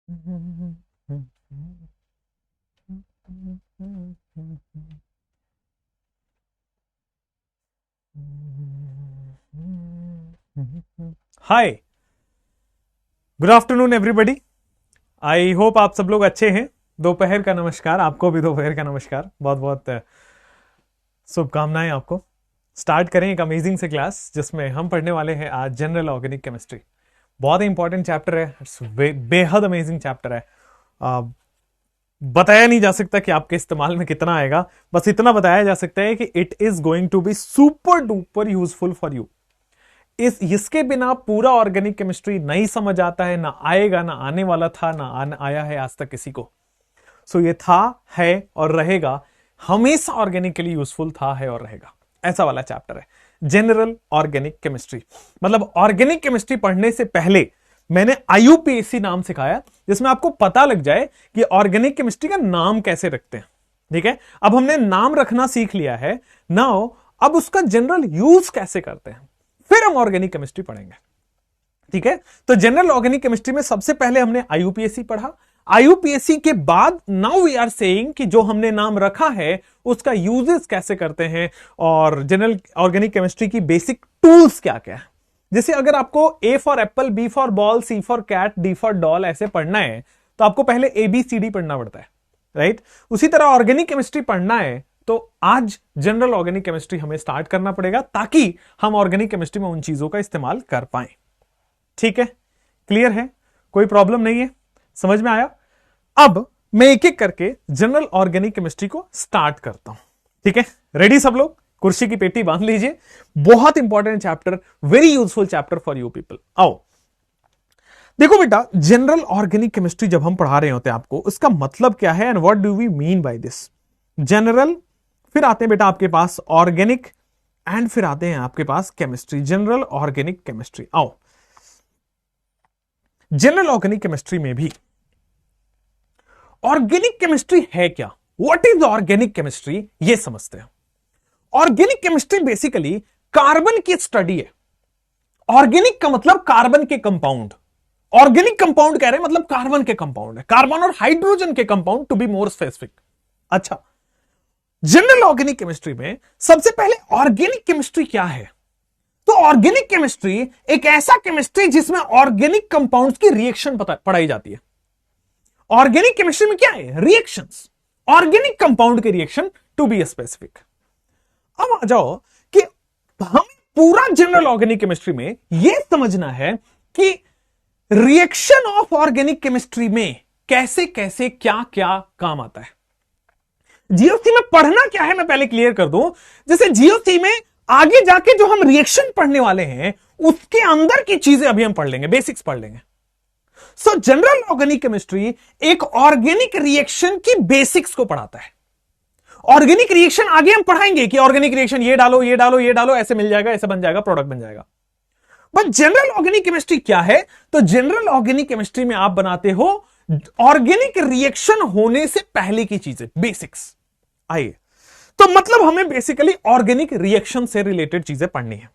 Hi, good afternoon everybody. I hope आप सब लोग अच्छे हैं। दोपहर का नमस्कार, आपको भी दोपहर का नमस्कार। बहुत बहुत शुभकामनाएं आपको। स्टार्ट करें एक अमेजिंग से क्लास जिसमें हम पढ़ने वाले हैं आज जनरल ऑर्गेनिक केमिस्ट्री। बहुत ही इंपॉर्टेंट चैप्टर है, बेहद अमेजिंग चैप्टर है। बताया नहीं जा सकता कि आपके इस्तेमाल में कितना आएगा, बस इतना बताया जा सकता है कि it is going to be super duper useful for you. इसके बिना पूरा ऑर्गेनिक केमिस्ट्री नहीं समझ आता है, ना आएगा, ना आने वाला था, ना आया है आज तक किसी को। सो ये था, है और रहेगा, हमेशा ऑर्गेनिक के लिए यूजफुल था, है और रहेगा। ऐसा वाला चैप्टर है जनरल ऑर्गेनिक केमिस्ट्री। मतलब ऑर्गेनिक केमिस्ट्री पढ़ने से पहले मैंने आईयूपीएसी नाम सिखाया, जिसमें आपको पता लग जाए कि ऑर्गेनिक केमिस्ट्री का नाम कैसे रखते हैं। ठीक है, अब हमने नाम रखना सीख लिया है। नाउ अब उसका जनरल यूज कैसे करते हैं, फिर हम ऑर्गेनिक केमिस्ट्री पढ़ेंगे। ठीक है, तो जनरल ऑर्गेनिक केमिस्ट्री में सबसे पहले हमने आईयूपीएसी पढ़ा। आईयूपीएसी के बाद नाउ वी आर सेइंग कि जो हमने नाम रखा है उसका यूजेस कैसे करते हैं और जनरल ऑर्गेनिक केमिस्ट्री की बेसिक टूल्स क्या क्या है। जैसे अगर आपको A for apple, B for ball, C for cat, D for doll ऐसे पढ़ना है तो आपको पहले ABCD पढ़ना पड़ता है, राइट। उसी तरह ऑर्गेनिक केमिस्ट्री पढ़ना है तो आज जनरल ऑर्गेनिक केमिस्ट्री हमें स्टार्ट करना पड़ेगा ताकि हम ऑर्गेनिक केमिस्ट्री में उन चीजों का इस्तेमाल कर पाएं। ठीक है, क्लियर है, कोई प्रॉब्लम नहीं है, समझ में आया। अब मैं एक एक करके जनरल ऑर्गेनिक केमिस्ट्री को स्टार्ट करता हूं। ठीक है, रेडी सब लोग, कुर्सी की पेटी बांध लीजिए। बहुत important chapter, very useful chapter for you people. आओ देखो बेटा, जनरल ऑर्गेनिक केमिस्ट्री जब हम पढ़ा रहे होते हैं आपको, उसका मतलब क्या है and what do we mean by this. General, फिर आते हैं बेटा आपके पास ऑर्गेनिक, एंड फिर आते हैं आपके पास केमिस्ट्री। General organic chemistry. आओ, जनरल ऑर्गेनिक केमिस्ट्री में भी ऑर्गेनिक केमिस्ट्री है क्या, व्हाट इज ऑर्गेनिक केमिस्ट्री, ये समझते हैं। ऑर्गेनिक केमिस्ट्री बेसिकली कार्बन की स्टडी है। ऑर्गेनिक का मतलब कार्बन के कंपाउंड, ऑर्गेनिक कंपाउंड कह रहे हैं मतलब कार्बन के कंपाउंड है, कार्बन और हाइड्रोजन के compound to be more specific. अच्छा, जनरल ऑर्गेनिक केमिस्ट्री में सबसे पहले ऑर्गेनिक केमिस्ट्री क्या है, तो ऑर्गेनिक केमिस्ट्री एक ऐसा केमिस्ट्री जिसमें ऑर्गेनिक कंपाउंड्स की रिएक्शन पढ़ाई जाती है। ऑर्गेनिक केमिस्ट्री में क्या है, रिएक्शंस, ऑर्गेनिक कंपाउंड के रिएक्शन टू बी स्पेसिफिक। अब आ जाओ कि हम पूरा जनरल ऑर्गेनिक केमिस्ट्री में यह समझना है कि रिएक्शन ऑफ ऑर्गेनिक केमिस्ट्री में कैसे कैसे क्या क्या काम आता है। जीओसी में पढ़ना क्या है मैं पहले क्लियर कर दूं। जैसे जीओसी में आगे जाके जो हम रिएक्शन पढ़ने वाले हैं उसके अंदर की चीजें अभी हम पढ़ लेंगे, बेसिक्स पढ़ लेंगे। सो जनरल ऑर्गेनिक केमिस्ट्री एक ऑर्गेनिक रिएक्शन की बेसिक्स को पढ़ाता है। ऑर्गेनिक रिएक्शन आगे हम पढ़ाएंगे कि ऑर्गेनिक रिएक्शन ये डालो, ये डालो, ये डालो, ऐसे मिल जाएगा, ऐसे बन जाएगा, प्रोडक्ट बन जाएगा। बट जनरल ऑर्गेनिक केमिस्ट्री क्या है, तो जनरल ऑर्गेनिक केमिस्ट्री में आप बनाते हो ऑर्गेनिक रिएक्शन होने से पहले की चीजें, बेसिक्स। आइए, तो मतलब हमें बेसिकली ऑर्गेनिक रिएक्शन से रिलेटेड चीजें पढ़नी है।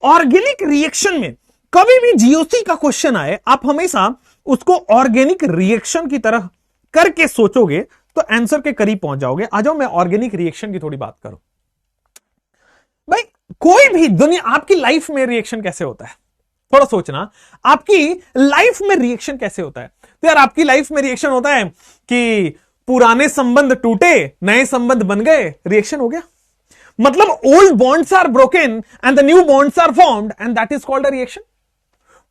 ऑर्गेनिक रिएक्शन में कभी भी जीओसी का क्वेश्चन आए, आप हमेशा उसको ऑर्गेनिक रिएक्शन की तरह करके सोचोगे तो आंसर के करीब पहुंच जाओगे। आ जाओ मैं ऑर्गेनिक रिएक्शन की थोड़ी बात करूं। भाई कोई भी दुनिया, आपकी लाइफ में रिएक्शन कैसे होता है, थोड़ा सोचना, आपकी लाइफ में रिएक्शन कैसे होता है। तो यार आपकी लाइफ में रिएक्शन होता है कि पुराने संबंध टूटे, नए संबंध बन गए, रिएक्शन हो गया। मतलब old bonds are broken and the new bonds are formed and that is called a reaction.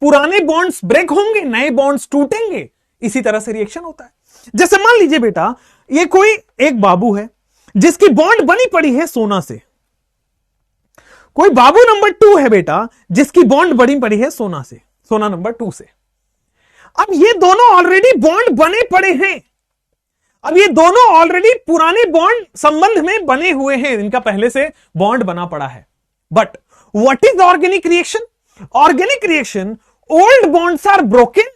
पुराने बॉन्ड्स ब्रेक होंगे, नए बॉन्ड्स टूटेंगे, इसी तरह से रिएक्शन होता है। जैसे मान लीजिए बेटा, ये कोई एक बाबू है जिसकी बॉन्ड बनी पड़ी है सोना से। कोई बाबू नंबर 2 है बेटा जिसकी बॉन्ड बनी पड़ी है सोना से, सोना नंबर 2 से। अब ये दोनों ऑलरेडी बॉन्ड बने पड़े हैं, अब ये दोनों ऑलरेडी पुराने बॉन्ड संबंध में बने हुए हैं, इनका पहले से बॉन्ड बना पड़ा है। But what is organic reaction, organic reaction, old bonds are broken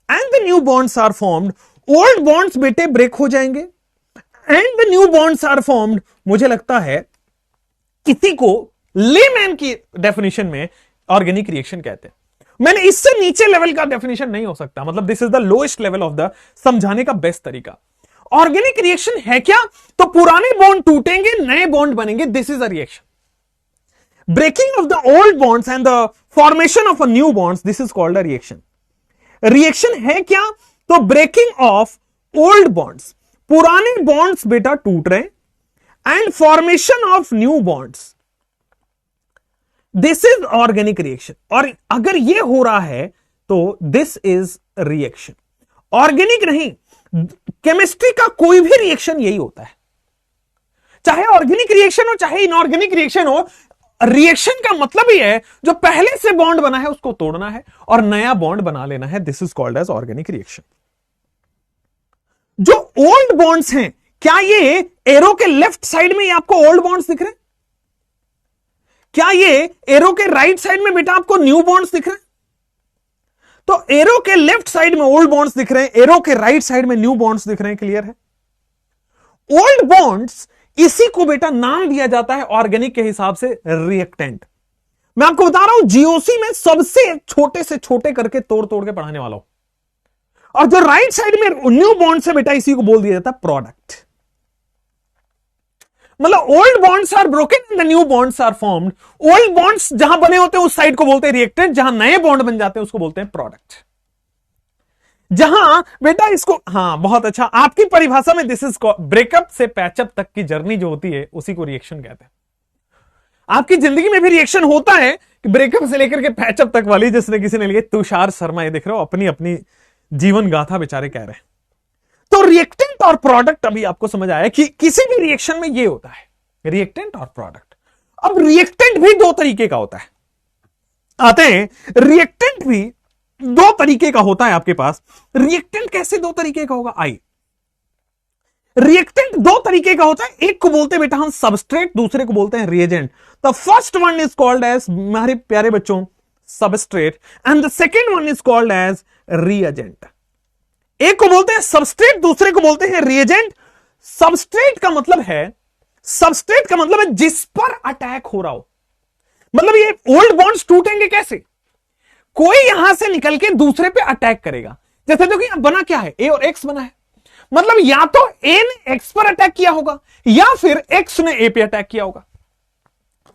and the new bonds are formed. Old bonds बेटे ब्रेक हो जाएंगे and the new bonds are formed. मुझे लगता है किसी को लेमैन की डेफिनेशन में ऑर्गेनिक रिएक्शन कहते हैं। मैंने इससे नीचे लेवल का डेफिनेशन नहीं हो सकता, मतलब this is the lowest level of the समझाने का बेस्ट तरीका। ऑर्गेनिक रिएक्शन है क्या? तो पुराने बॉन्ड टूटेंगे, नए बॉन्ड बनेंगे, this is a reaction. Breaking of the old bonds and the formation of a new bonds, this is called a reaction. Reaction है क्या? तो ब्रेकिंग ऑफ ओल्ड बॉन्ड्स, पुराने बॉन्ड्स बेटा टूट रहे, and formation of new bonds, this is organic reaction. और अगर यह हो रहा है तो दिस इज रिएक्शन। ऑर्गेनिक नहीं, केमिस्ट्री का कोई भी रिएक्शन यही होता है, चाहे ऑर्गेनिक रिएक्शन हो चाहे इनऑर्गेनिक रिएक्शन हो। रिएक्शन का मतलब ही है जो पहले से बॉन्ड बना है उसको तोड़ना है और नया बॉन्ड बना लेना है, this is called as organic reaction. जो ओल्ड बॉन्ड्स हैं, क्या ये एरो के लेफ्ट साइड में आपको ओल्ड बॉन्ड्स दिख रहे हैं? क्या ये एरो के राइट साइड में बेटा आपको न्यू बॉन्ड्स दिख रहे हैं? तो एरो के लेफ्ट साइड में ओल्ड बॉन्ड्स दिख रहे हैं, एरो के राइट साइड में न्यू बॉन्ड्स दिख रहे हैं, क्लियर है? ओल्ड बॉन्ड्स, इसी को बेटा नाम दिया जाता है ऑर्गेनिक के हिसाब से रिएक्टेंट। मैं आपको बता रहा हूं जीओसी में सबसे छोटे से छोटे करके तोड़ तोड़ के पढ़ाने वाला हूं। और जो राइट साइड में न्यू बॉन्ड्स है बेटा, इसी को बोल दिया जाता है प्रोडक्ट। मतलब old bonds are broken and the new bonds are formed. Old bonds जहां बने होते हैं उस साइड को बोलते हैं रिएक्टेंट, जहां नए बॉन्ड बन जाते हैं उसको बोलते हैं प्रोडक्ट। जहां बेटा इसको, हाँ बहुत अच्छा, आपकी परिभाषा में दिस इज ब्रेकअप से पैचअप तक की जर्नी जो होती है उसी को रिएक्शन कहते हैं। आपकी जिंदगी में भी रिएक्शन होता है कि ब्रेकअप से लेकर के पैचअप तक वाली, जिसने किसी ने लिए तुषार शर्मा, ये देख रहे हो अपनी अपनी जीवन गाथा बेचारे कह रहे हैं। तो रिएक्टेंट और प्रोडक्ट अभी आपको समझ आया कि किसी भी रिएक्शन में ये होता है, रिएक्टेंट और प्रोडक्ट। अब रिएक्टेंट भी दो तरीके का होता है, आते हैं। रिएक्टेंट भी दो तरीके का होता है आपके पास। रिएक्टेंट कैसे दो तरीके का होगा? आई रिएक्टेंट दो तरीके का होता है, एक को बोलते हैं बेटा हम सबस्ट्रेट, दूसरे को बोलते हैं reagent. The first one is called as, हमारे प्यारे बच्चों, substrate, and the second one is called as reagent. एक को बोलते हैं सबस्ट्रेट, दूसरे को बोलते हैं रिएजेंट। सबस्ट्रेट का मतलब है, सबस्ट्रेट का मतलब है जिस पर अटैक हो रहा हो। मतलब ये ओल्ड बॉन्ड्स टूटेंगे कैसे? कोई यहां से निकल के दूसरे पे अटैक करेगा। जैसे देखो यहां बना क्या है, ए और एक्स बना है, मतलब या तो ए ने एक्स पर अटैक किया होगा या फिर एक्स ने ए पे अटैक किया होगा।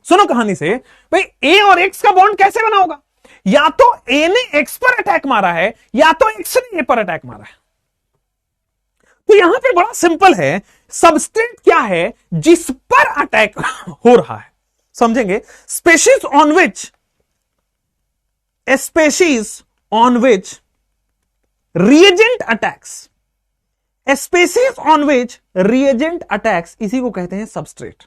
सुनो कहानी से, भाई ए और एक्स का बॉन्ड कैसे बना होगा? या तो ए ने एक्स पर अटैक मारा है या तो एक्स ने ए पर अटैक मारा है। तो यहां पे बड़ा सिंपल है, सबस्ट्रेट क्या है? जिस पर अटैक हो रहा है। समझेंगे? Species on which, species on which reagent attacks, species on which reagent attacks, इसी को कहते हैं सबस्ट्रेट।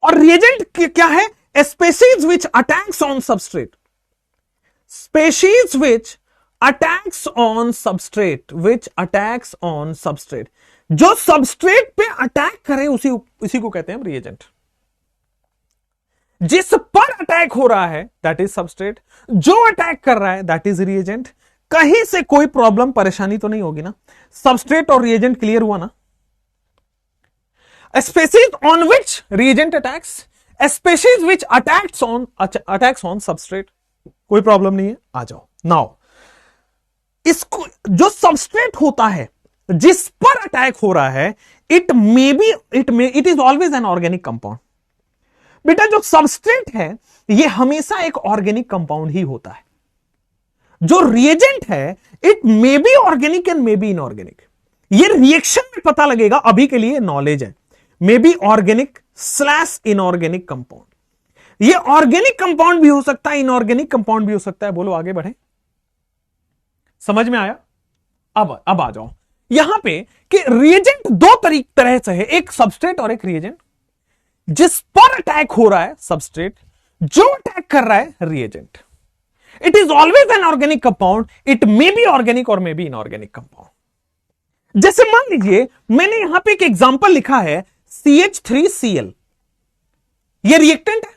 और reagent क्या है? species which attacks on substrate, species which attacks on substrate, which attacks on substrate, जो सबस्ट्रेट पे अटैक करे उसी को कहते हैं रिएजेंट। जिस पर अटैक हो रहा है दैट इज सबस्ट्रेट, जो अटैक कर रहा है दैट इज रिएजेंट। कहीं से कोई प्रॉब्लम परेशानी तो नहीं होगी ना? सबस्ट्रेट और रिएजेंट क्लियर हुआ ना? Species on which reagent attacks, species which attacks on substrate, कोई प्रॉब्लम नहीं है, आ जाओ। नाउ इसको, जो सबस्ट्रेट होता है जिस पर अटैक हो रहा है, it is always an organic compound. बेटा जो सबस्ट्रेट है ये हमेशा एक ऑर्गेनिक कंपाउंड ही होता है। जो रिएजेंट है it may be organic and may be inorganic. ये रिएक्शन में पता लगेगा, अभी के लिए नॉलेज है। May be organic / inorganic compound. ये ऑर्गेनिक कंपाउंड भी हो सकता है, इनऑर्गेनिक कंपाउंड भी हो सकता है। बोलो आगे बढ़े, समझ में आया? अब आ जाओ यहां पे कि रिएजेंट दो तरह से है, एक सबस्ट्रेट और एक रिएजेंट। जिस पर अटैक हो रहा है सबस्ट्रेट, जो अटैक कर रहा है reagent. It is always an organic compound, it may be organic और मे बी इनऑर्गेनिक कंपाउंड। जैसे मान लीजिए मैंने यहां पे एक एग्जांपल लिखा है CH3Cl, ये रिएक्टेंट है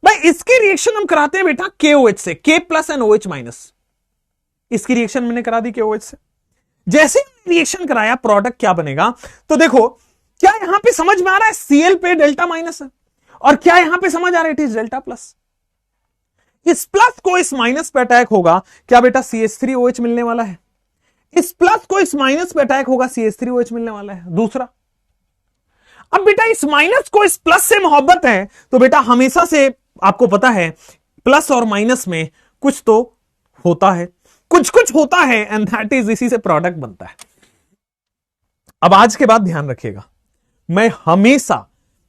भाई। इसकी रिएक्शन हम कराते हैं बेटा KOH से, K+ एंड OH-। इसकी रिएक्शन मैंने करा दी KOH से। जैसे रिएक्शन कराया प्रोडक्ट क्या बनेगा? तो देखो क्या यहां पे समझ में आ रहा है? Cl पे Δ- है, और क्या यहां पे समझ आ रहा है? It is Δ+। इस प्लस को इस माइनस पे अटैक होगा, क्या बेटा CH3OH मिलने वाला है। इस प्लस को इस माइनस पे अटैक होगा, CH3OH मिलने वाला है। दूसरा, अब बेटा इस माइनस को इस प्लस से मोहब्बत है, तो बेटा हमेशा से आपको पता है प्लस और माइनस में कुछ तो होता है, कुछ कुछ होता है, एंड दैट इज, इसी से प्रोडक्ट बनता है। अब आज के बाद ध्यान रखिएगा, मैं हमेशा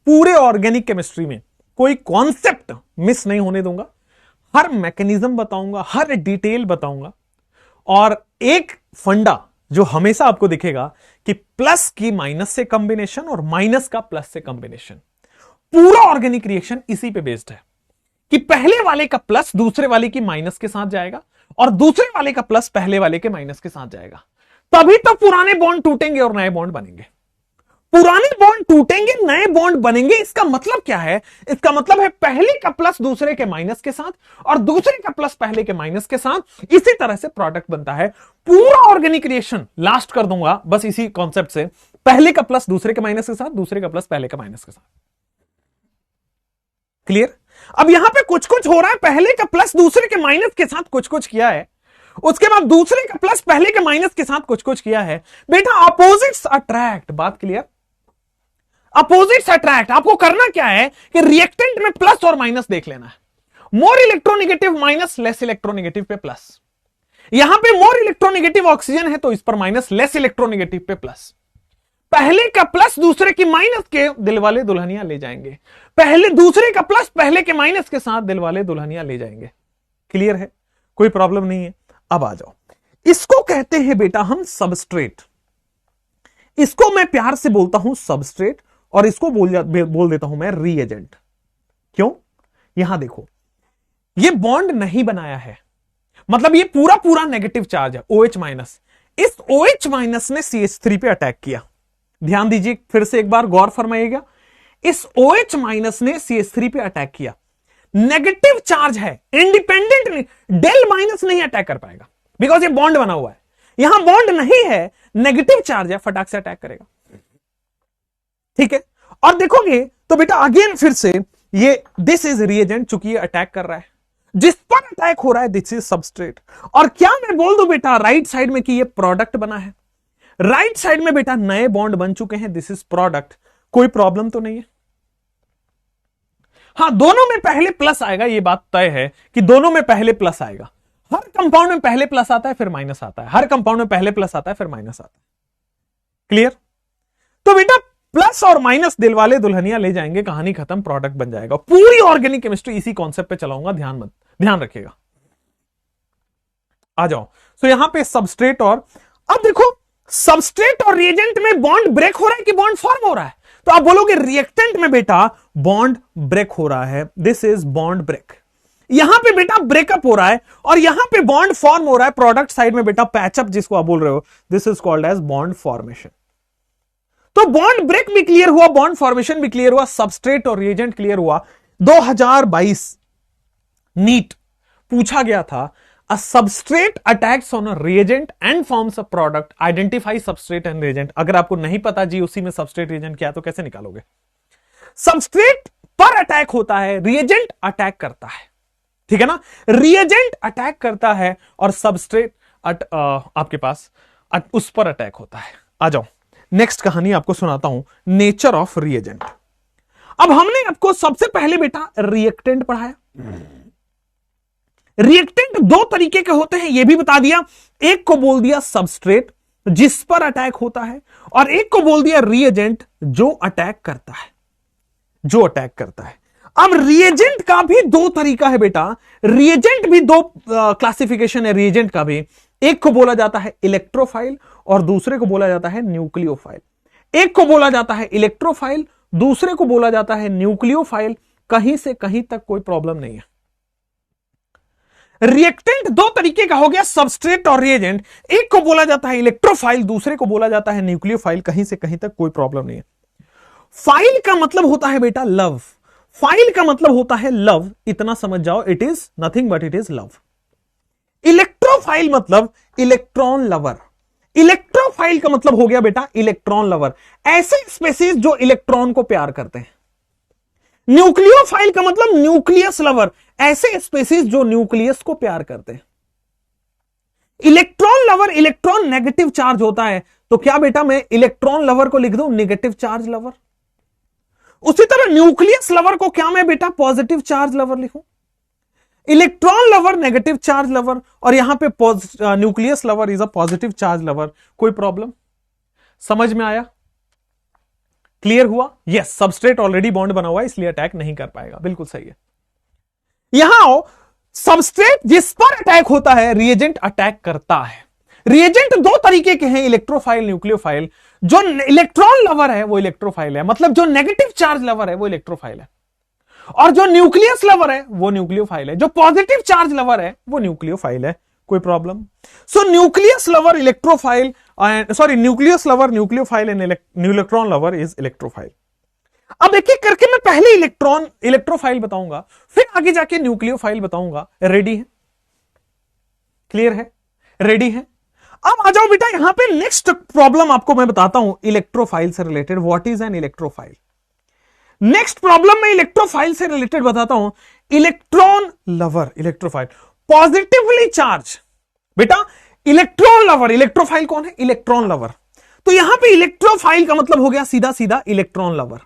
पूरे ऑर्गेनिक केमिस्ट्री में कोई कॉन्सेप्ट मिस नहीं होने दूंगा, हर मैकेनिज्म बताऊंगा, हर डिटेल बताऊंगा। और एक फंडा जो हमेशा आपको दिखेगा कि प्लस की माइनस से कॉम्बिनेशन और माइनस का प्लस से कॉम्बिनेशन, पूरा ऑर्गेनिक रिएक्शन इसी पे बेस्ड है कि पहले वाले का प्लस दूसरे वाले की माइनस के साथ जाएगा और दूसरे वाले का प्लस पहले वाले के माइनस के साथ जाएगा, तभी तो पुराने बॉन्ड टूटेंगे और नए बॉन्ड बनेंगे। पुराने बॉन्ड टूटेंगे, नए बॉन्ड बनेंगे, इसका मतलब क्या है? इसका मतलब है पहले का प्लस दूसरे के माइनस के साथ और दूसरे का प्लस पहले के माइनस के साथ, इसी तरह से प्रोडक्ट बनता है। पूरा ऑर्गेनिक रिएक्शन लास्ट कर दूंगा बस इसी कॉन्सेप्ट से, पहले का प्लस दूसरे के माइनस के साथ, दूसरे का प्लस पहले का माइनस के साथ। क्लियर? अब यहां पे कुछ कुछ हो रहा है, पहले का प्लस दूसरे के माइनस के साथ कुछ कुछ किया है, उसके बाद दूसरे का प्लस पहले के माइनस के साथ कुछ कुछ किया है। बेटा अपोजिट्स अट्रैक्ट, बात क्लियर? Opposites attract. आपको करना क्या है कि रिएक्टेंट में प्लस और माइनस देख लेना है। More electronegative minus, less electronegative पे प्लस। यहां पे मोर इलेक्ट्रोनेगेटिव ऑक्सीजन है तो इस पर माइनस, लेस इलेक्ट्रोनेगेटिव पे प्लस। पहले का प्लस दूसरे की माइनस के दिलवाले दुल्हनियां ले जाएंगे, पहले दूसरे का प्लस पहले के माइनस के साथ दिलवाले दुल्हनियां ले जाएंगे। क्लियर है? कोई प्रॉब्लम नहीं है। अब आ जाओ, इसको कहते हैं बेटा हम सबस्ट्रेट। इसको मैं प्यार से बोलता हूं सबस्ट्रेट और इसको बोल देता हूं मैं रीएजेंट। क्यों? यहां देखो, ये बॉन्ड नहीं बनाया है, मतलब ये पूरा पूरा नेगेटिव चार्ज है OH माइनस। इस OH माइनस ने CH3 पे अटैक किया। ध्यान दीजिए, फिर से एक बार गौर फरमाइएगा। इस OH माइनस ने CH3 पे अटैक किया, नेगेटिव चार्ज है, इंडिपेंडेंट नहीं, डेल माइनस नहीं अटैक कर पाएगा बिकॉज ये बॉन्ड बना हुआ है। यहां बॉन्ड नहीं है, नेगेटिव चार्ज है, फटाक से अटैक करेगा। ठीक है? और देखोगे तो बेटा अगेन फिर से ये दिस इज रिएजेंट, चूंकि ये अटैक कर रहा है, जिस पर अटैक हो रहा है दिस इज सबस्ट्रेट। और क्या मैं बोल दूं बेटा राइट साइड में कि ये प्रोडक्ट बना है, राइट साइड में बेटा नए बॉन्ड बन चुके हैं, दिस इज प्रोडक्ट। कोई प्रॉब्लम तो नहीं है? हां, दोनों में पहले प्लस आएगा, ये बात तय है कि दोनों में पहले प्लस आएगा। हर कंपाउंड में पहले प्लस आता है फिर माइनस आता है, हर कंपाउंड में पहले प्लस आता है फिर माइनस आता है। क्लियर? तो बेटा प्लस और माइनस दिलवाले दुल्हनियां ले जाएंगे, कहानी खत्म, प्रोडक्ट बन जाएगा। पूरी ऑर्गेनिक केमिस्ट्री इसी कॉन्सेप्ट पे चलाऊंगा, ध्यान रखिएगा। आ जाओ, सो यहां पे सबस्ट्रेट और, अब देखो सबस्ट्रेट और रिएजेंट में बॉन्ड ब्रेक हो रहा है कि बॉन्ड फॉर्म हो रहा है? तो आप बोलोगे रिएक्टेंट में बेटा बॉन्ड ब्रेक हो रहा है, दिस इज बॉन्ड ब्रेक। यहां पे बेटा ब्रेकअप हो रहा है और यहां पे बॉन्ड फॉर्म हो रहा है, प्रोडक्ट साइड में बेटा पैचअप जिसको आप बोल रहे हो, this is called as bond formation. तो बॉन्ड ब्रेक भी क्लियर हुआ, बॉन्ड फॉर्मेशन भी क्लियर हुआ, सबस्ट्रेट और रिएजेंट क्लियर हुआ। 2022 नीट पूछा गया था, a substrate attacks on a reagent and forms a product, identify substrate and reagent. अगर आपको नहीं पता जी उसी में सबस्ट्रेट रिएजेंट क्या है तो कैसे निकालोगे? सबस्ट्रेट पर अटैक होता है, रिएजेंट अटैक करता है। ठीक है ना? रिएजेंट अटैक करता है और सबस्ट्रेट आपके पास उस पर अटैक होता है। आ जाओ, नेक्स्ट कहानी आपको सुनाता हूं, नेचर ऑफ रिएजेंट। अब हमने आपको सबसे पहले बेटा रिएक्टेंट पढ़ाया। रिएक्टेंट दो तरीके के होते हैं, यह भी बता दिया। एक को बोल दिया सबस्ट्रेट जिस पर अटैक होता है, और एक को बोल दिया रिएजेंट जो अटैक करता है, जो अटैक करता है। अब रिएजेंट का भी दो तरीका है बेटा, रिएजेंट भी दो क्लासिफिकेशन है रिएजेंट का भी। एक को बोला जाता है इलेक्ट्रोफाइल और दूसरे को बोला जाता है न्यूक्लियोफाइल। एक को बोला जाता है इलेक्ट्रोफाइल, दूसरे को बोला जाता है न्यूक्लियोफाइल। कहीं से कहीं तक कोई प्रॉब्लम नहीं है। रिएक्टेंट दो तरीके का हो गया, सबस्ट्रेट और रिएजेंट। एक को बोला जाता है इलेक्ट्रोफाइल, दूसरे को बोला जाता है न्यूक्लियोफाइल। कहीं से कहीं तक कोई प्रॉब्लम नहीं है। फाइल का मतलब होता है बेटा लव, फाइल का मतलब होता है लव, इतना समझ जाओ, it is nothing but it is love. Electrophile मतलब इलेक्ट्रॉन लवर, इलेक्ट्रोफाइल का मतलब हो गया बेटा इलेक्ट्रॉन लवर, ऐसे स्पेसीज जो इलेक्ट्रॉन को प्यार करते हैं। न्यूक्लियोफाइल का मतलब न्यूक्लियस लवर, ऐसे स्पेसीज जो न्यूक्लियस को प्यार करते हैं। Electron lover, electron negative charge होता है, तो क्या बेटा मैं इलेक्ट्रॉन लवर को लिख दूं नेगेटिव चार्ज लवर। उसी तरह न्यूक्लियस लवर को क्या मैं बेटा पॉजिटिव चार्ज लवर लिखूं। Electron lover negative charge lover, और यहां पे nucleus lover is a positive charge lover. कोई प्रॉब्लम? समझ में आया? क्लियर हुआ? यस, सबस्ट्रेट ऑलरेडी बॉन्ड बना हुआ है इसलिए अटैक नहीं कर पाएगा। बिल्कुल सही है। यहां आओ, सबस्ट्रेट जिस पर अटैक होता है रिएजेंट अटैक करता है। रिएजेंट दो तरीके के हैं, इलेक्ट्रोफाइल, न्यूक्लियोफाइल। जो इलेक्ट्रॉन लवर है वो इलेक्ट्रोफाइल है, मतलब जो नेगेटिव चार्ज लवर है वो इलेक्ट्रोफाइल है, और जो न्यूक्लियस लवर है वो न्यूक्लियोफाइल है। जो पॉजिटिव चार्ज लवर है वो न्यूक्लियोफाइल है। कोई problem? So nucleus lover electrophile, sorry nucleus lover nucleophile and electron lover is electrophile. अब एक एक करके मैं पहले इलेक्ट्रोफाइल बताऊंगा, फिर आगे जाके न्यूक्लियोफाइल बताऊंगा। रेडी है? क्लियर है? रेडी है? अब आ जाओ बेटा, यहां पे नेक्स्ट प्रॉब्लम आपको मैं बताता हूं इलेक्ट्रोफाइल से related. What is an electrophile? Next problem में इलेक्ट्रोफाइल से रिलेटेड बताता हूं। Electron lover electrophile, positively charge. बेटा इलेक्ट्रॉन लवर, इलेक्ट्रोफाइल कौन है? Electron lover. तो यहां पे इलेक्ट्रोफाइल का मतलब हो गया सीधा सीधा इलेक्ट्रॉन लवर।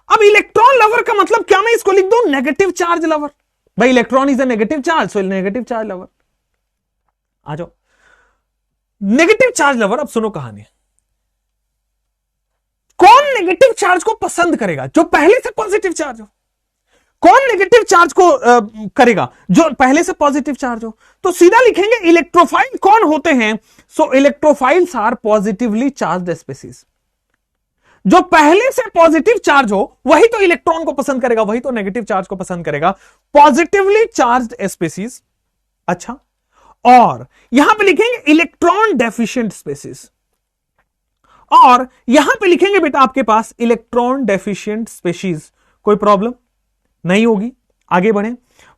अब इलेक्ट्रॉन लवर का मतलब क्या मैं इसको लिख दूं नेगेटिव चार्ज लवर। भाई electron is a negative charge, so negative charge lover. आ जाओ, नेगेटिव चार्ज लवर। अब सुनो कहानी। कौन नेगेटिव चार्ज को पसंद करेगा? जो पहले से पॉजिटिव चार्ज हो। कौन नेगेटिव चार्ज को करेगा? जो पहले से पॉजिटिव चार्ज हो। तो सीधा लिखेंगे इलेक्ट्रोफाइल कौन होते हैं? So electrophiles are positively charged species. जो पहले से पॉजिटिव चार्ज हो वही तो इलेक्ट्रॉन को पसंद करेगा, वही तो नेगेटिव चार्ज को पसंद करेगा। Positively charged species. अच्छा, और यहां पे लिखेंगे इलेक्ट्रॉन डेफिशिएंट स्पेसीज, और यहां पे लिखेंगे बेटा आपके पास इलेक्ट्रॉन डेफिशिएंट स्पेसीज। कोई प्रॉब्लम नहीं होगी। आगे बढ़े।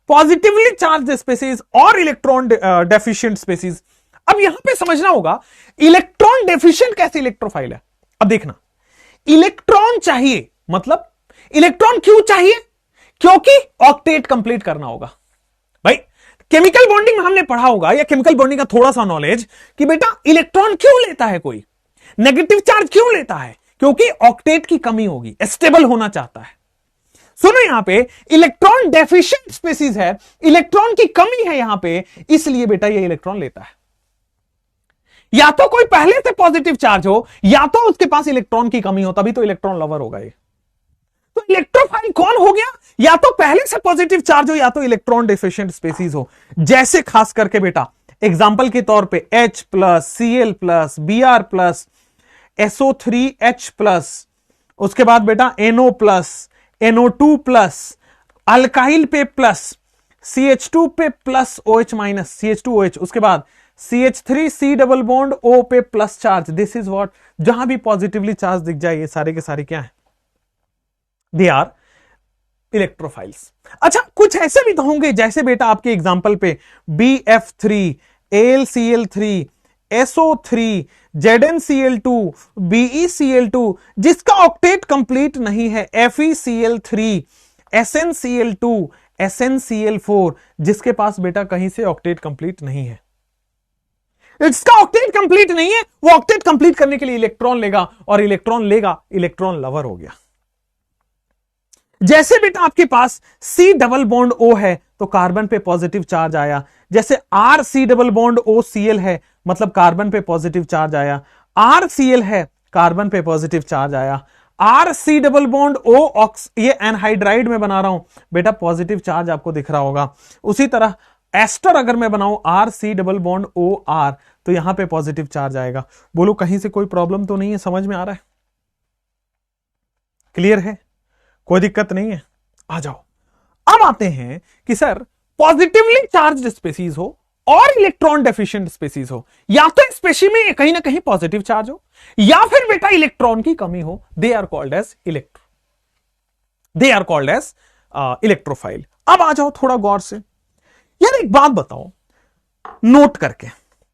पॉजिटिवली चार्ज्ड स्पेसीज और इलेक्ट्रॉन डेफिशिएंट स्पेसीज। अब यहां पे समझना होगा इलेक्ट्रॉन डेफिशिएंट कैसे इलेक्ट्रोफाइल है। अब देखना, इलेक्ट्रॉन चाहिए, मतलब इलेक्ट्रॉन क्यों चाहिए? क्योंकि ऑक्टेट कंप्लीट करना होगा। भाई केमिकल बॉन्डिंग में हमने पढ़ा होगा, या केमिकल बॉन्डिंग का थोड़ा सा नॉलेज, कि बेटा इलेक्ट्रॉन क्यों लेता है कोई, नेगेटिव चार्ज क्यों लेता है? क्योंकि ऑक्टेट की कमी होगी, स्टेबल होना चाहता है। सुनो, यहां पे इलेक्ट्रॉन डेफिशिएंट स्पेसीज है, इलेक्ट्रॉन की कमी है यहां पे, इसलिए बेटा ये इलेक्ट्रॉन लेता है। या तो कोई पहले से पॉजिटिव चार्ज हो, या तो उसके पास इलेक्ट्रॉन की कमी हो, तभी तो इलेक्ट्रॉन लवर होगा ये। तो इलेक्ट्रोफाइल कौन हो गया? या तो पहले से पॉजिटिव चार्ज हो, या तो इलेक्ट्रॉन डेफिशिएंट स्पेसीज हो। जैसे खास करके बेटा एग्जाम्पल के तौर पे H+, Cl+, Br+, SO3H+, उसके बाद बेटा NO+, NO2+, अल्काइल पे प्लस, CH2 पे प्लस OH-, CH2OH, उसके बाद CH3C डबल बॉन्ड O पे plus charge. This is what, जहां भी पॉजिटिवली चार्ज दिख जाए ये सारे के सारे क्या है? They are electrophiles. अच्छा, कुछ ऐसे भी तो होंगे जैसे बेटा आपके एग्जांपल पे BF3, AlCl3, SO3, ZnCl2, BeCl2, जिसका ऑक्टेट कंप्लीट नहीं है, FeCl3, SnCl2, SnCl4, जिसके पास बेटा कहीं से ऑक्टेट कंप्लीट नहीं है। इसका ऑक्टेट कंप्लीट नहीं है, वो ऑक्टेट कंप्लीट करने के लिए इलेक्ट्रॉन लेगा, और इलेक्ट्रॉन लेगा, इलेक्ट्रॉन लवर हो गया। जैसे बेटा आपके पास C डबल बॉन्ड O है तो कार्बन पे पॉजिटिव चार्ज आया, जैसे RC डबल बॉन्ड OCl है मतलब कार्बन पे पॉजिटिव चार्ज आया, RCl है कार्बन पे पॉजिटिव चार्ज आया, RC डबल बॉन्ड O ये एनहाइड्राइड में बना रहा हूं बेटा, पॉजिटिव चार्ज आपको दिख रहा होगा। उसी तरह एस्टर अगर मैं बनाऊं RC डबल बॉन्ड OR तो यहां पे पॉजिटिव चार्ज आएगा। बोलो कहीं से कोई प्रॉब्लम तो नहीं है? समझ में आ रहा है? क्लियर है? कोई दिक्कत नहीं है? आ जाओ, अब आते हैं कि सर पॉजिटिवली चार्ज्ड स्पेसीज हो और इलेक्ट्रॉन डेफिशिएंट स्पेसीज हो, या तो स्पेसी में कहीं ना कहीं पॉजिटिव चार्ज हो, या फिर बेटा इलेक्ट्रॉन की कमी हो, they are called as electrophile. अब आ जाओ थोड़ा गौर से। यार एक बात बताओ, नोट करके,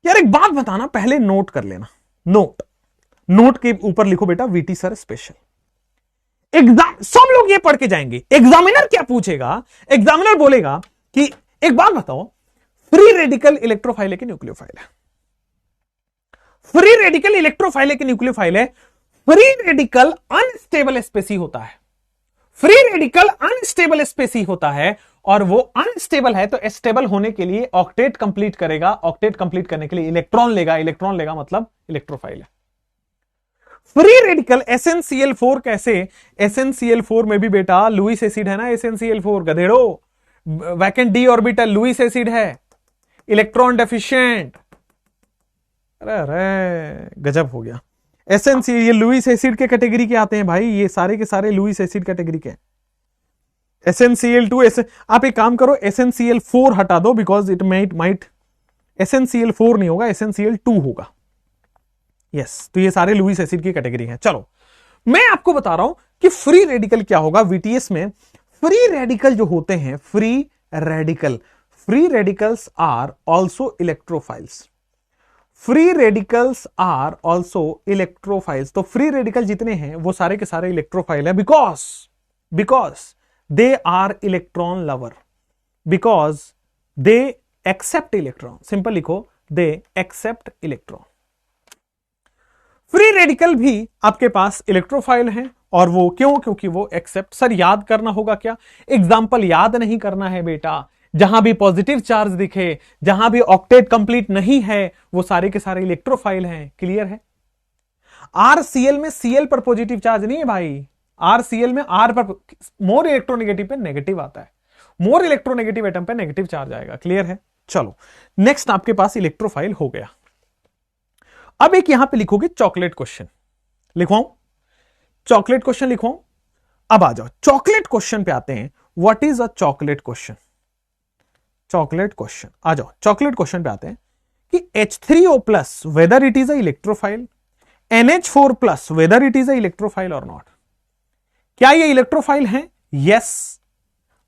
यार एक बात बताना, पहले नोट कर लेना। नोट के ऊपर लिखो बेटा VT सर स्पेशल। एग्जाम सब लोग ये पढ़ के जाएंगे, एग्जामिनर क्या पूछेगा, एग्जामिनर बोलेगा कि एक बात बताओ, फ्री रेडिकल इलेक्ट्रोफाइल है कि न्यूक्लियोफाइल है? फ्री रेडिकल इलेक्ट्रोफाइल है कि न्यूक्लियोफाइल है? फ्री रेडिकल अनस्टेबल स्पेसी होता है, फ्री रेडिकल अनस्टेबल स्पेसी होता है, और वो अनस्टेबल है तो स्टेबल होने के लिए ऑक्टेट कंप्लीट करेगा, ऑक्टेट कंप्लीट करने के लिए इलेक्ट्रॉन लेगा, इलेक्ट्रॉन लेगा मतलब इलेक्ट्रोफाइल है। फ्री रेडिकल SnCl4 कैसे? SnCl4 में भी बेटा लुईस एसिड है ना, SnCl4 गधेड़ो, vacant d orbital Lewis acid है, इलेक्ट्रॉन डेफिशिएंट। अरे अरे गजब हो गया। SnCl ये लुईस एसिड के कैटेगरी के आते हैं भाई, ये सारे के सारे लुईस एसिड कैटेगरी के। SnCl2 आप एक काम करो, SnCl4 हटा दो, बिकॉज इट माइट SnCl4 नहीं होगा, SnCl2 होगा। यस, तो ये सारे लुईस एसिड की कैटेगरी हैं। चलो मैं आपको बता रहा हूं कि फ्री रेडिकल क्या होगा। VTS में फ्री रेडिकल जो होते हैं, free radicals are also electrophiles, free radicals are also electrophiles. तो फ्री रेडिकल जितने हैं वो सारे के सारे इलेक्ट्रोफाइल है, because they are electron lover, because they accept electron. Simple लिखो, they accept electron. Free radical भी आपके पास इलेक्ट्रोफाइल हैं, और वो क्यों? क्योंकि वो एक्सेप्ट। सर याद करना होगा क्या? एग्जाम्पल याद नहीं करना है बेटा, जहां भी पॉजिटिव चार्ज दिखे, जहां भी ऑक्टेट कंप्लीट नहीं है, वो सारे के सारे इलेक्ट्रोफाइल हैं। क्लियर है? RCl में Cl पर पॉजिटिव चार्ज नहीं है भाई, RCl में R पर मोर इलेक्ट्रोनेगेटिव पे नेगेटिव आता है, मोर इलेक्ट्रोनेगेटिव एटम पे नेगेटिव चार्ज आएगा। क्लियर है? चलो नेक्स्ट आपके पास इलेक्ट्रोफाइल हो गया। अब एक यहां पे लिखोगे चॉकलेट क्वेश्चन, लिखवाऊं? चॉकलेट क्वेश्चन लिखवाऊं? अब आ जाओ चॉकलेट क्वेश्चन पे आते हैं। What is a chocolate question? Chocolate question, आ जाओ चॉकलेट क्वेश्चन पे आते हैं कि H3O plus whether it is a electrophile, NH4 plus whether it is a electrophile और नॉट। क्या ये इलेक्ट्रोफाइल है? यस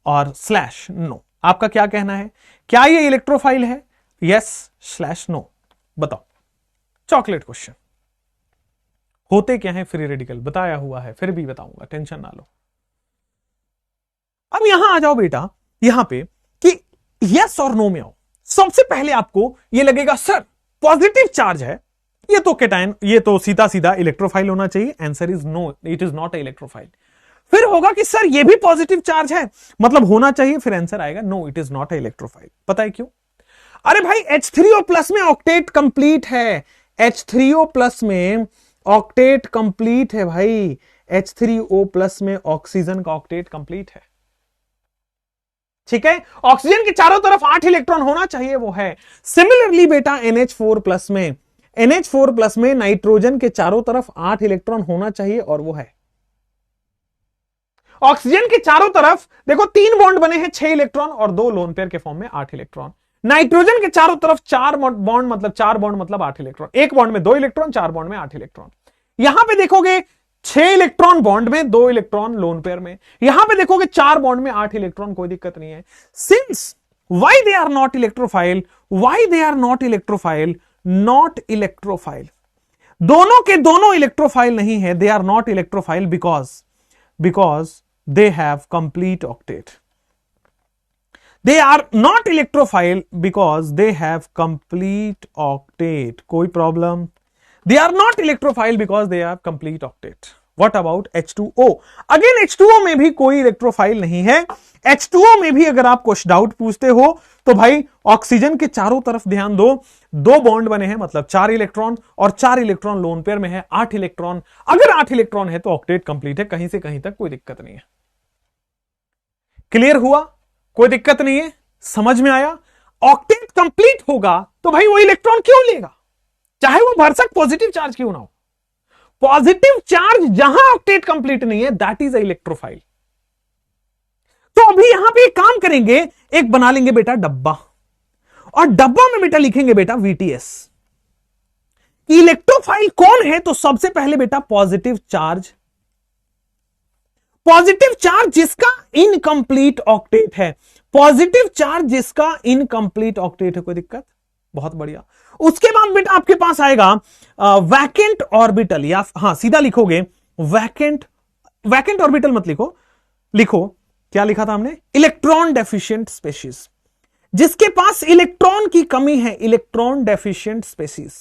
और स्लैश नो। आपका क्या कहना है? क्या ये इलेक्ट्रोफाइल है? Yes slash no. बताओ चॉकलेट क्वेश्चन। होते क्या है फ्री रेडिकल? बताया हुआ है, फिर भी बताऊंगा, टेंशन ना लो। अब यहां आ जाओ बेटा, यहां पे कि यस और नो में आओ। सबसे पहले आपको ये लगेगा सर पॉजिटिव चार्ज है, ये तो केटायन, ये तो सीधा सीधा इलेक्ट्रोफाइल होना चाहिए। Answer is no, it is not a electrophile. फिर होगा कि सर ये भी पॉजिटिव चार्ज है, मतलब होना चाहिए, फिर आंसर आएगा no it is not a electrophile. पता है क्यों? अरे भाई H3O प्लस में ऑक्टेट कंप्लीट है, H3O प्लस में ऑक्टेट कंप्लीट है भाई, H3O प्लस में ऑक्सीजन का ऑक्टेट कंप्लीट है। ठीक है, ऑक्सीजन के चारों तरफ 8 इलेक्ट्रॉन होना चाहिए, वो है। सिमिलरली बेटा NH4 प्लस में, NH4 प्लस में नाइट्रोजन के चारों तरफ 8 इलेक्ट्रॉन होना चाहिए, और वो है। ऑक्सीजन के चारों तरफ देखो 3 बॉन्ड बने हैं, 6 इलेक्ट्रॉन, और 2 लोन पेयर के फॉर्म में 8 इलेक्ट्रॉन। नाइट्रोजन के चारों तरफ 4 बॉन्ड मतलब 8 इलेक्ट्रॉन, एक बॉन्ड में 2 इलेक्ट्रॉन, 4 बॉन्ड में 8 इलेक्ट्रॉन। यहां पे देखोगे 6 इलेक्ट्रॉन बॉन्ड में, 2 इलेक्ट्रॉन लोन पेयर में। यहां पे देखोगे 4 बॉन्ड में 8 इलेक्ट्रॉन, कोई दिक्कत नहीं है। Since why they are not electrophile, why they are not electrophile, not electrophile, दोनों के दोनों इलेक्ट्रोफाइल नहीं है। They are not electrophile because they have complete octet. They are not electrophile because they have complete octet. कोई problem? They are not electrophile because they have complete octet. What about H2O? Again H2O में भी कोई electrophile नहीं है। H2O में भी अगर आप कुछ डाउट पूछते हो तो भाई ऑक्सीजन के चारों तरफ ध्यान दो, 2 बॉन्ड बने हैं मतलब 4 इलेक्ट्रॉन, और 4 इलेक्ट्रॉन लोन पेयर में है, 8 इलेक्ट्रॉन। अगर 8 इलेक्ट्रॉन है तो ऑक्टेट कंप्लीट है, कहीं से कहीं तक कोई दिक्कत नहीं है। क्लियर हुआ? कोई दिक्कत नहीं है, समझ में आया? ऑक्टेट कंप्लीट होगा तो भाई वो इलेक्ट्रॉन क्यों लेगा, चाहे वो भरसक पॉजिटिव चार्ज क्यों ना हो। पॉजिटिव चार्ज जहां ऑक्टेट कंप्लीट नहीं है, दैट इज अ इलेक्ट्रोफाइल। तो अभी यहां पे एक काम करेंगे, एक बना लेंगे बेटा डब्बा, और डब्बा में बेटा लिखेंगे बेटा VTS। इलेक्ट्रोफाइल कौन है? तो सबसे पहले बेटा पॉजिटिव चार्ज, पॉजिटिव चार्ज जिसका इनकंप्लीट ऑक्टेट है, पॉजिटिव चार्ज जिसका इनकंप्लीट ऑक्टेट है। कोई दिक्कत? बहुत बढ़िया। उसके बाद बेटा आपके पास आएगा वैकेंट ऑर्बिटल, या हाँ सीधा लिखोगे वैकेंट वैकेंट ऑर्बिटल मत लिखो, लिखो क्या लिखा था हमने, इलेक्ट्रॉन डेफिशिएंट स्पेसीज, जिसके पास इलेक्ट्रॉन की कमी है, इलेक्ट्रॉन डेफिशिएंट स्पेसीज।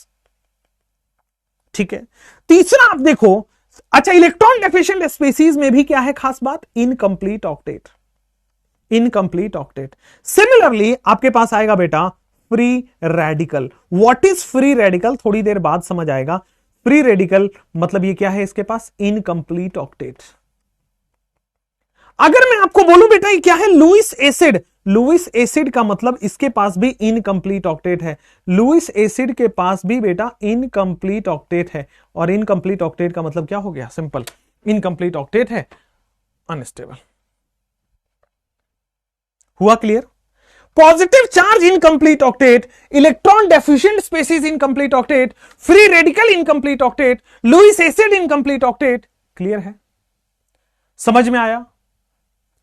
ठीक है, तीसरा आप देखो, अच्छा इलेक्ट्रॉन डेफिशिएंट स्पेसीज में भी क्या है खास बात, incomplete octet, incomplete octet. Similarly आपके पास आएगा बेटा free radical. What is free radical, थोड़ी देर बाद समझ आएगा। फ्री रेडिकल मतलब ये क्या है, इसके पास इनकंप्लीट ऑक्टेट। अगर मैं आपको बोलूं बेटा ये क्या है, लुईस एसिड, लुईस एसिड का मतलब इसके पास भी इनकंप्लीट ऑक्टेट है। लुईस एसिड के पास भी बेटा इनकंप्लीट ऑक्टेट है, और इनकंप्लीट ऑक्टेट का मतलब क्या हो गया, सिंपल, इनकंप्लीट ऑक्टेट है, अनस्टेबल। हुआ clear? Positive charge incomplete octet, electron deficient species incomplete octet, free radical incomplete octet, Lewis acid incomplete octet. Clear है, समझ में आया?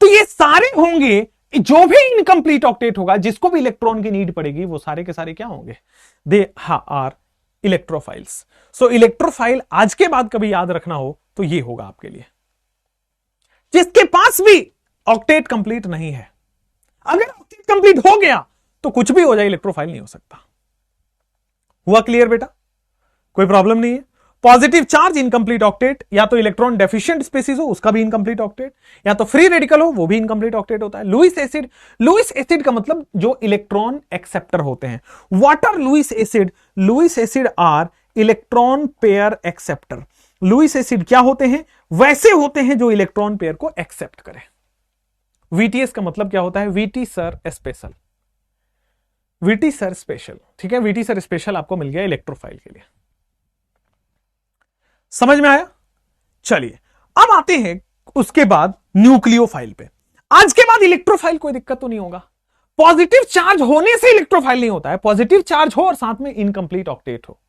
तो ये सारे होंगे, जो भी इनकंप्लीट ऑक्टेट होगा, जिसको भी इलेक्ट्रॉन की नीड पड़ेगी, वो सारे के सारे क्या होंगे, they are electrophiles. So electrophile आज के बाद कभी याद रखना हो तो ये होगा आपके लिए, जिसके पास भी ऑक्टेट कंप्लीट नहीं है। अगर ऑक्टेट कंप्लीट हो गया तो कुछ भी हो जाए, इलेक्ट्रोफाइल नहीं हो सकता। हुआ क्लियर बेटा? कोई प्रॉब्लम नहीं है। पॉजिटिव चार्ज इनकंप्लीट ऑक्टेट, या तो इलेक्ट्रॉन डेफिशिएंट स्पेसीज हो उसका भी इनकंप्लीट ऑक्टेट, या तो फ्री रेडिकल हो वो भी इनकंप्लीट ऑक्टेट होता है। लुईस एसिड, लुईस एसिड का मतलब जो इलेक्ट्रॉन एक्सेप्टर होते हैं। What are Lewis acid? Lewis acid are electron pair acceptor. Lewis acid क्या होते हैं? वैसे होते हैं जो इलेक्ट्रॉन पेयर को एक्सेप्ट करें। वीटीएस का मतलब क्या होता है? VT sir special, VT sir special. ठीक है, वीटी सर स्पेशल आपको मिल गया इलेक्ट्रोफाइल के लिए। समझ में आया? चलिए अब आते हैं उसके बाद न्यूक्लियोफाइल पे। आज के बाद इलेक्ट्रोफाइल कोई दिक्कत तो नहीं होगा। पॉजिटिव चार्ज होने से इलेक्ट्रोफाइल नहीं होता है, पॉजिटिव चार्ज हो और साथ में इनकंप्लीट ऑक्टेट हो।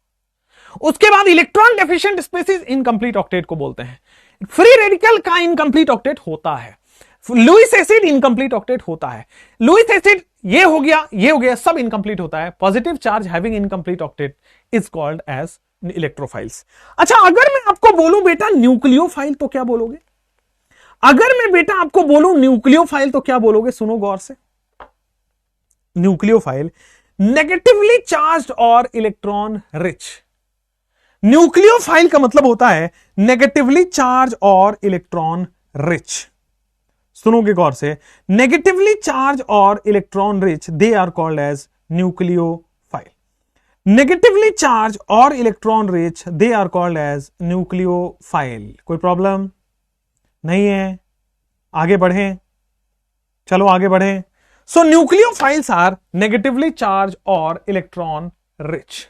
उसके बाद electron deficient species incomplete octet को बोलते हैं। फ्री रेडिकल का इनकंप्लीट ऑक्टेट होता है। लुईस एसिड इनकंप्लीट ऑक्टेट होता है। लुईस एसिड ये हो गया, सब इनकंप्लीट होता है। Positive charge having incomplete octet is called as electrophiles. अच्छा अगर मैं आपको बोलूं बेटा न्यूक्लियोफाइल तो क्या बोलोगे? अगर मैं बेटा आपको बोलूं न्यूक्लियोफाइल तो क्या बोलोगे? सुनो गौर से। न्यूक्लियोफाइल नेगेटिवली चार्ज्ड और इलेक्ट्रॉन रिच। न्यूक्लियोफाइल का मतलब होता है नेगेटिवली चार्ज और इलेक्ट्रॉन रिच। सुनोगे गौर से, नेगेटिवली चार्ज और electron rich, they are called as nucleophile. Negatively charge और electron rich, they are called as nucleophile. कोई प्रॉब्लम नहीं है? आगे बढ़ें, चलो आगे बढ़ें। So nucleophiles are negatively charge और इलेक्ट्रॉन रिच।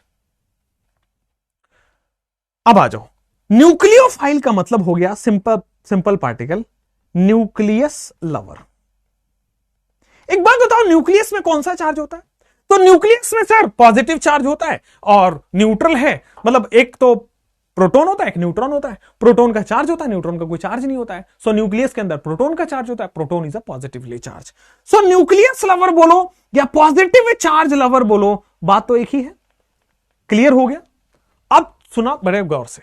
अब आ जाओ, न्यूक्लियोफाइल का मतलब हो गया सिंपल पार्टिकल, न्यूक्लियस लवर। एक बात बताओ, न्यूक्लियस में कौन सा चार्ज होता है? तो न्यूक्लियस में सर पॉजिटिव चार्ज होता है और न्यूट्रल है, मतलब एक तो प्रोटॉन होता है, एक न्यूट्रॉन होता है। प्रोटॉन का चार्ज होता है, न्यूट्रॉन का कोई चार्ज नहीं होता है। सो न्यूक्लियस के अंदर प्रोटॉन का चार्ज होता है, proton is a positively charge. So nucleus lover बोलो या पॉजिटिव चार्ज लवर बोलो, बात तो एक ही है। क्लियर हो गया? अब सुना बड़े गौर से।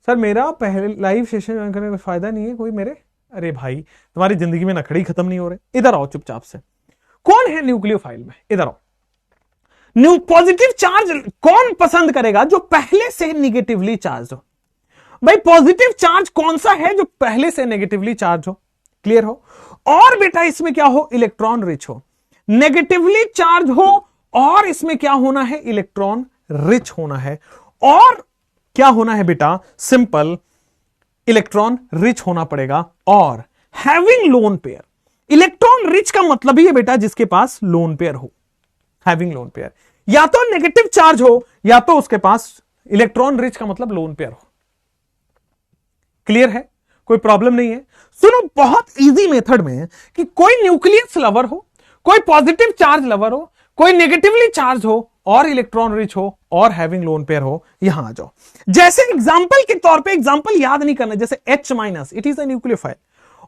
सर मेरा पहले लाइव सेशन ज्वाइन करने का फायदा नहीं है कोई मेरे? अरे भाई तुम्हारी जिंदगी में नखड़े खत्म नहीं हो रहे। इधर आओ चुपचाप से। कौन है न्यूक्लियोफाइल में? इधर आओ। पॉजिटिव चार्ज कौन पसंद करेगा? जो पहले से निगेटिवली चार्ज हो। भाई पॉजिटिव चार्ज कौन सा है? जो पहले से नेगेटिवली चार्ज हो। क्लियर हो? और बेटा इसमें क्या हो? इलेक्ट्रॉन रिच हो। नेगेटिवली चार्ज हो और इसमें क्या होना है? इलेक्ट्रॉन रिच होना है। और क्या होना है बेटा? सिंपल, इलेक्ट्रॉन रिच होना पड़ेगा। और having lone pair. Electron rich का मतलब ही है बेटा जिसके पास लोन पेयर हो। हैविंग लोन पेयर, या तो नेगेटिव चार्ज हो या तो उसके पास इलेक्ट्रॉन रिच का मतलब लोन पेयर हो। क्लियर है? कोई प्रॉब्लम नहीं है? सुनो, बहुत इजी मेथड में कि कोई न्यूक्लियस लवर हो, कोई पॉजिटिव चार्ज लवर हो, कोई नेगेटिवली चार्ज हो और इलेक्ट्रॉन रिच हो और हैविंग लोन पेयर हो। यहां आ जाओ। जैसे एग्जांपल के तौर पे, एग्जांपल याद नहीं करना, जैसे H- it is a nucleophile,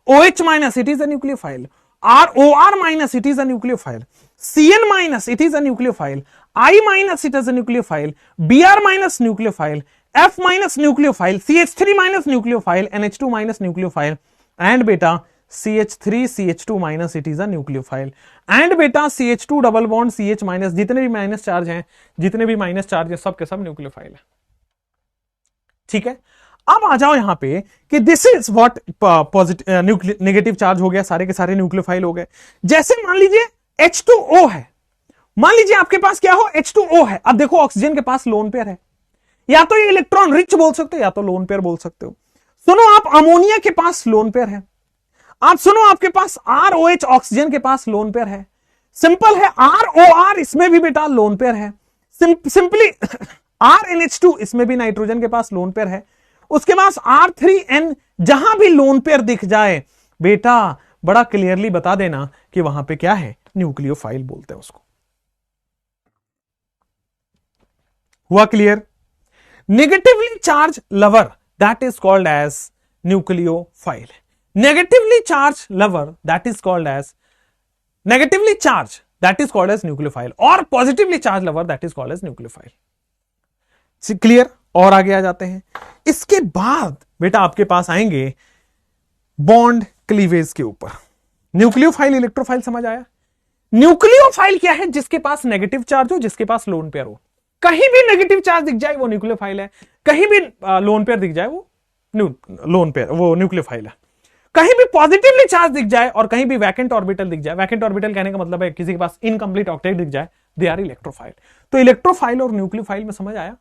OH- it is a nucleophile, ROR- it is a nucleophile, CN- it is a nucleophile, I- it is a nucleophile, Br- nucleophile, F minus nucleophile, CH3 minus nucleophile, NH2 minus nucleophile, and बेटा CH3 CH2 minus, it is a nucleophile, and बेटा CH2 double bond CH minus, जितने भी minus charge हैं, जितने भी minus charge है, सब के सब न्यूक्लियोफाइल है। ठीक है, अब आ जाओ यहां पे कि this is what positive negative charge हो गया, सारे के सारे न्यूक्लियोफाइल हो गए। जैसे मान लीजिए H2O है, मान लीजिए आपके पास क्या हो, H2O है। अब देखो ऑक्सीजन के पास लोन पेयर है, या तो ये इलेक्ट्रॉन रिच बोल सकते हो या तो लोन पेयर बोल सकते हो। सुनो, आप अमोनिया के पास लोन पेयर है, आप सुनो आपके पास ROH ऑक्सीजन के पास लोन पेयर है, सिंपल है। ROR इसमें भी बेटा लोन पेयर है, सिंपली RNH2 इसमें भी नाइट्रोजन के पास लोन पेयर है। उसके पास R3N, जहां भी लोन पेयर दिख जाए बेटा बड़ा क्लियरली बता देना कि वहां पे क्या है, न्यूक्लियोफाइल बोलते हैं उसको। हुआ clear? Negatively charge lover that is called as nucleophile, negatively charge lover that is called as negatively charge that is called as nucleophile, और positively charge lover that is called as nucleophile. Clear? और आगे आ जाते हैं। इसके बाद बेटा आपके पास आएंगे बॉन्ड क्लीवेज के ऊपर। न्यूक्लियोफाइल इलेक्ट्रोफाइल समझ आया? न्यूक्लियोफाइल क्या है? जिसके पास नेगेटिव चार्ज हो, जिसके पास लोन पेयर हो। कहीं भी नेगेटिव चार्ज दिख जाए वो न्यूक्लियोफाइल है, कहीं भी लोन पेयर दिख जाए वो न्यूक्लियोफाइल है। कहीं भी पॉजिटिवली चार्ज दिख जाए और कहीं भी वैकेंट ऑर्बिटल दिख जाए, वैकेंट ऑर्बिटल कहने का मतलब है किसी के पास इनकम्प्लीट ऑक्टेट दिख जाए, दे आर इलेक्ट्रोफाइल। तो इलेक्ट्रोफाइल और न्यूक्लियोफाइल में समझ आया?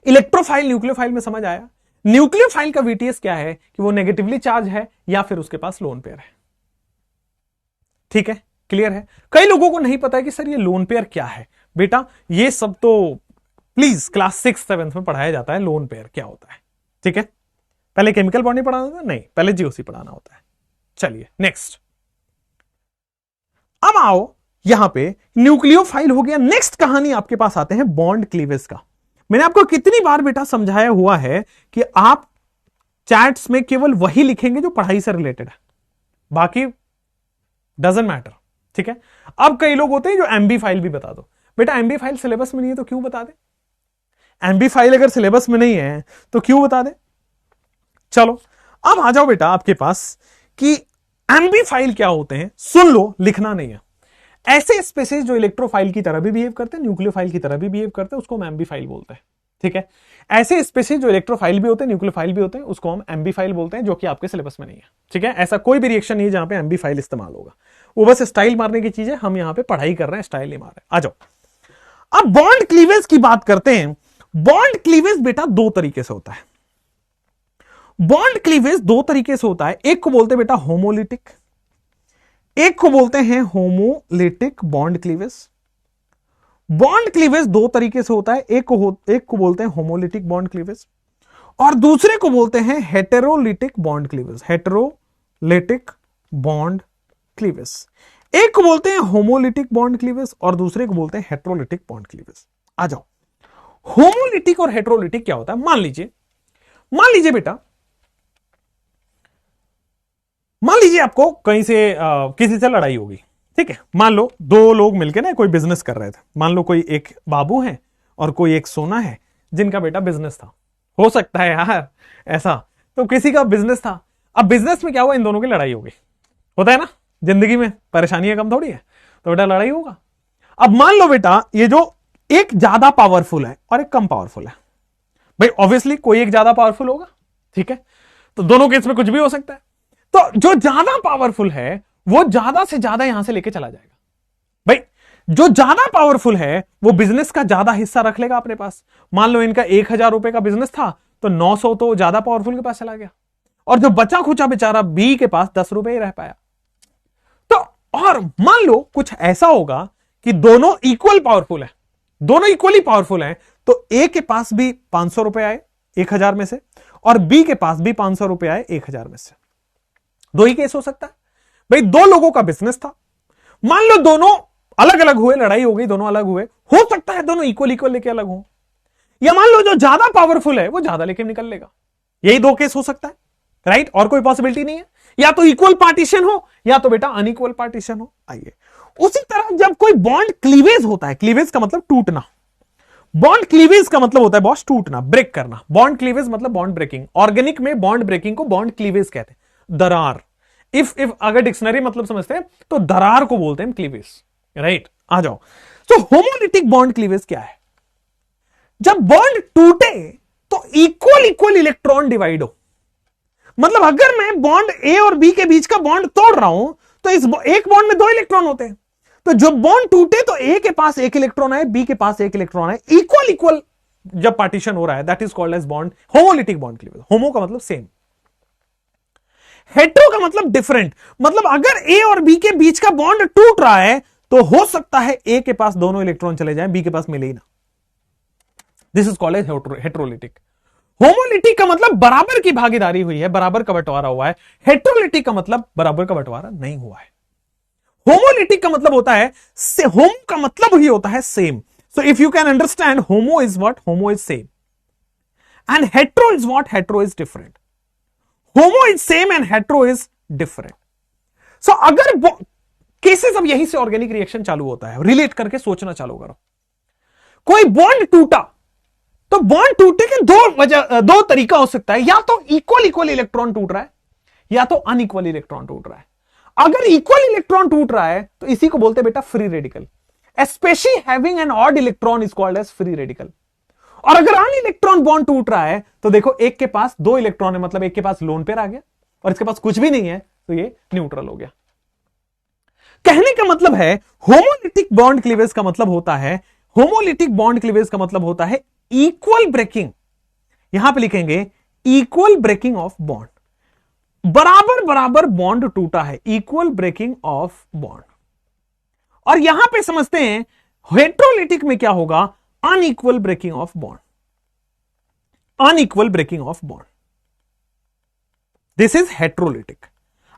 इलेक्ट्रोफाइल न्यूक्लियोफाइल में समझ आया? न्यूक्लियोफाइल का VTS क्या है कि वो नेगेटिवली चार्ज है या फिर उसके पास लोन पेयर है। ठीक है, क्लियर है? कई लोगों को नहीं पता है कि सर ये लोन पेयर क्या है। बेटा ये सब तो प्लीज क्लास 6-7 में पढ़ाया जाता है, लोन पेयर क्या होता है। ठीक है, पहले केमिकल बॉन्ड नहीं पढ़ाना होता, नहीं पहले GOC पढ़ाना होता है। चलिए नेक्स्ट, अब आओ यहां पे न्यूक्लियोफाइल हो गया। नेक्स्ट कहानी आपके पास आते हैं बॉन्ड क्लीवेज का। मैंने आपको कितनी बार बेटा समझाया हुआ है कि आप चैट्स में केवल वही लिखेंगे जो पढ़ाई से रिलेटेड है, बाकी डजंट मैटर। ठीक है, अब कई लोग होते हैं जो MB फाइल भी बता दो। बेटा MB फाइल सिलेबस में नहीं है तो क्यों बता दे? MB फाइल अगर सिलेबस में नहीं है तो क्यों बता दे? चलो अब आ जाओ बेटा आपके पास कि MB फाइल क्या होते हैं। सुन लो, लिखना नहीं है। ऐसे स्पेसीज जो इलेक्ट्रोफाइल की तरह भी बिहेव करते हैं, न्यूक्लियोफाइल की तरह भी बिहेव करते हैं, उसको हम MB फाइल बोलते हैं। ठीक है, ऐसे स्पेसीज जो इलेक्ट्रोफाइल भी होते हैं, न्यूक्लियोफाइल भी होते हैं, उसको हम MB फाइल बोलते हैं, जो कि आपके सिलेबस में नहीं है। ठीक है, ऐसा कोई भी रिएक्शन नहीं है जहां पे MB फाइल इस्तेमाल होगा, वो बस स्टाइल मारने की चीज है। हम यहां पे पढ़ाई कर रहे हैं, स्टाइल नहीं मार रहे। आ जाओ अब बॉन्ड क्लीवेज की बात करते हैं। बॉन्ड क्लीवेज बेटा दो तरीके से होता है। बॉन्ड क्लीवेज दो तरीके से होता है। एक को बोलते हैं बेटा होमोलिटिक, एक को बोलते हैं homolytic bond cleavage. Bond cleavage दो तरीके से होता है, एक को बोलते हैं होमोलिटिक बॉन्ड क्लीवेज और दूसरे को बोलते हैं heterolytic bond cleavage. Heterolytic bond cleavage, एक को बोलते हैं होमोलिटिक बॉन्ड क्लीवेज और दूसरे को बोलते हैं हेटेरोलिटिक बॉन्ड क्लीवेज। आ जाओ, होमोलिटिक और हेटेरोलिटिक क्या होता है? मान लीजिए बेटा, मान लीजिए आपको कहीं से किसी से लड़ाई होगी। ठीक है, मान लो दो लोग मिलकर ना कोई बिजनेस कर रहे थे। मान लो कोई एक बाबू है और कोई एक सोना है, जिनका बेटा बिजनेस था। हो सकता है यार ऐसा, तो किसी का बिजनेस था। अब बिजनेस में क्या हुआ, इन दोनों की लड़ाई हो गई। होता है ना, जिंदगी में परेशानियां कम थोड़ी है, तो बेटा लड़ाई होगा। अब मान लो बेटा ये जो एक ज्यादा पावरफुल है और एक कम पावरफुल है, भाई ऑब्वियसली कोई एक ज्यादा पावरफुल होगा। ठीक है, तो दोनों केस में कुछ भी हो सकता है। तो जो ज्यादा पावरफुल है वो ज्यादा से ज्यादा यहां से लेके चला जाएगा। भाई जो ज्यादा पावरफुल है वो बिजनेस का ज्यादा हिस्सा रख लेगा अपने पास। मान लो इनका 1000 रुपए का बिजनेस था तो 900 तो ज्यादा पावरफुल के पास चला गया, और जो बचा खुचा बेचारा बी के पास 10 रुपए ही रह पाया। तो और मान लो कुछ ऐसा होगा कि दोनों इक्वल पावरफुल है, दोनों इक्वली पावरफुल हैं, तो ए के पास भी 500 रुपए आए 1000 में से और बी के पास भी 500 रुपए आए 1000 में से। दो ही केस हो सकता है। भाई दो लोगों का बिजनेस था, मान लो दोनों अलग अलग हुए, लड़ाई हो गई, दोनों अलग हुए। हो सकता है दोनों इक्वल लेके अलग हो, या मान लो जो ज्यादा पावरफुल है वो ज्यादा लेके निकल लेगा। यही दो केस हो सकता है, राइट? और कोई पॉसिबिलिटी नहीं है। या तो इक्वल पार्टीशन हो या तो बेटा अनइक्वल पार्टीशन हो। आइए, उसी तरह जब कोई बॉन्ड क्लीवेज होता है, क्लीवेज का मतलब टूटना, बॉन्ड क्लीवेज का मतलब होता है बॉस टूटना, ब्रेक करना। बॉन्ड क्लीवेज मतलब बॉन्ड ब्रेकिंग। ऑर्गेनिक में बॉन्ड ब्रेकिंग को बॉन्ड क्लीवेज कहते हैं, दरार। इफ अगर डिक्शनरी मतलब समझते हैं तो दरार को बोलते हैं क्लीवेज, राइट। आ जाओ, तो होमोलिटिक बॉन्ड क्लीवेज क्या है? जब बॉन्ड टूटे तो इक्वल इलेक्ट्रॉन डिवाइड हो। मतलब अगर मैं बॉन्ड ए और बी के बीच का बॉन्ड तोड़ रहा हूं तो इस एक बॉन्ड में 2 इलेक्ट्रॉन होते हैं, तो जब बॉन्ड टूटे तो ए के पास 1 इलेक्ट्रॉन है, बी के पास 1 इलेक्ट्रॉन है, इक्वल जब पार्टीशन हो रहा है, that is called as bond homolytic bond cleavage. Homo का मतलब सेम, हेट्रो का मतलब डिफरेंट। मतलब अगर ए और बी के बीच का बॉन्ड टूट रहा है तो हो सकता है ए के पास दोनों इलेक्ट्रॉन चले जाएं, बी के पास मिले ही ना। This is called as heterolytic. Homolytic का मतलब बराबर की भागीदारी हुई है, बराबर का बंटवारा हुआ है। हेट्रोलिटिक का मतलब बराबर का बंटवारा नहीं हुआ है। होमोलिटिक का मतलब होता है, होमो का मतलब ही होता है same. So if you can understand, homo is what? Homo is same. And hetero is what? Hetero is different. Homo is same and hetero is different. So अगर केसेस, अब यहीं से ऑर्गेनिक रिएक्शन चालू होता है। रिलेट करके सोचना चालू करो। कोई बॉन्ड टूटा, तो बॉन्ड टूटे के दो तरीका हो सकता है, या तो इक्वल इलेक्ट्रॉन टूट रहा है या तो अनइक्वल इलेक्ट्रॉन टूट रहा है। अगर इक्वल इलेक्ट्रॉन टूट रहा है तो इसी को बोलते हैं बेटा free radical. Specially having an odd electron is called as free radical. और अगर अन इलेक्ट्रॉन बॉन्ड टूट रहा है तो देखो, एक के पास 2 इलेक्ट्रॉन है, मतलब एक के पास लोन पेयर आ गया और इसके पास कुछ भी नहीं है, तो ये न्यूट्रल हो गया। कहने का मतलब है होमोलिटिक बॉन्ड क्लीवेज का मतलब होता है, होमोलिटिक बॉन्ड क्लीवेज का मतलब होता है इक्वल ब्रेकिंग। यहां पे लिखेंगे इक्वल ब्रेकिंग ऑफ बॉन्ड। बराबर बराबर बॉन्ड टूटा है, इक्वल ब्रेकिंग ऑफ बॉन्ड। और यहां पे समझते हैं हेट्रोलिटिक में क्या होगा? Unequal breaking of bond. Unequal breaking of bond, this is heterolytic.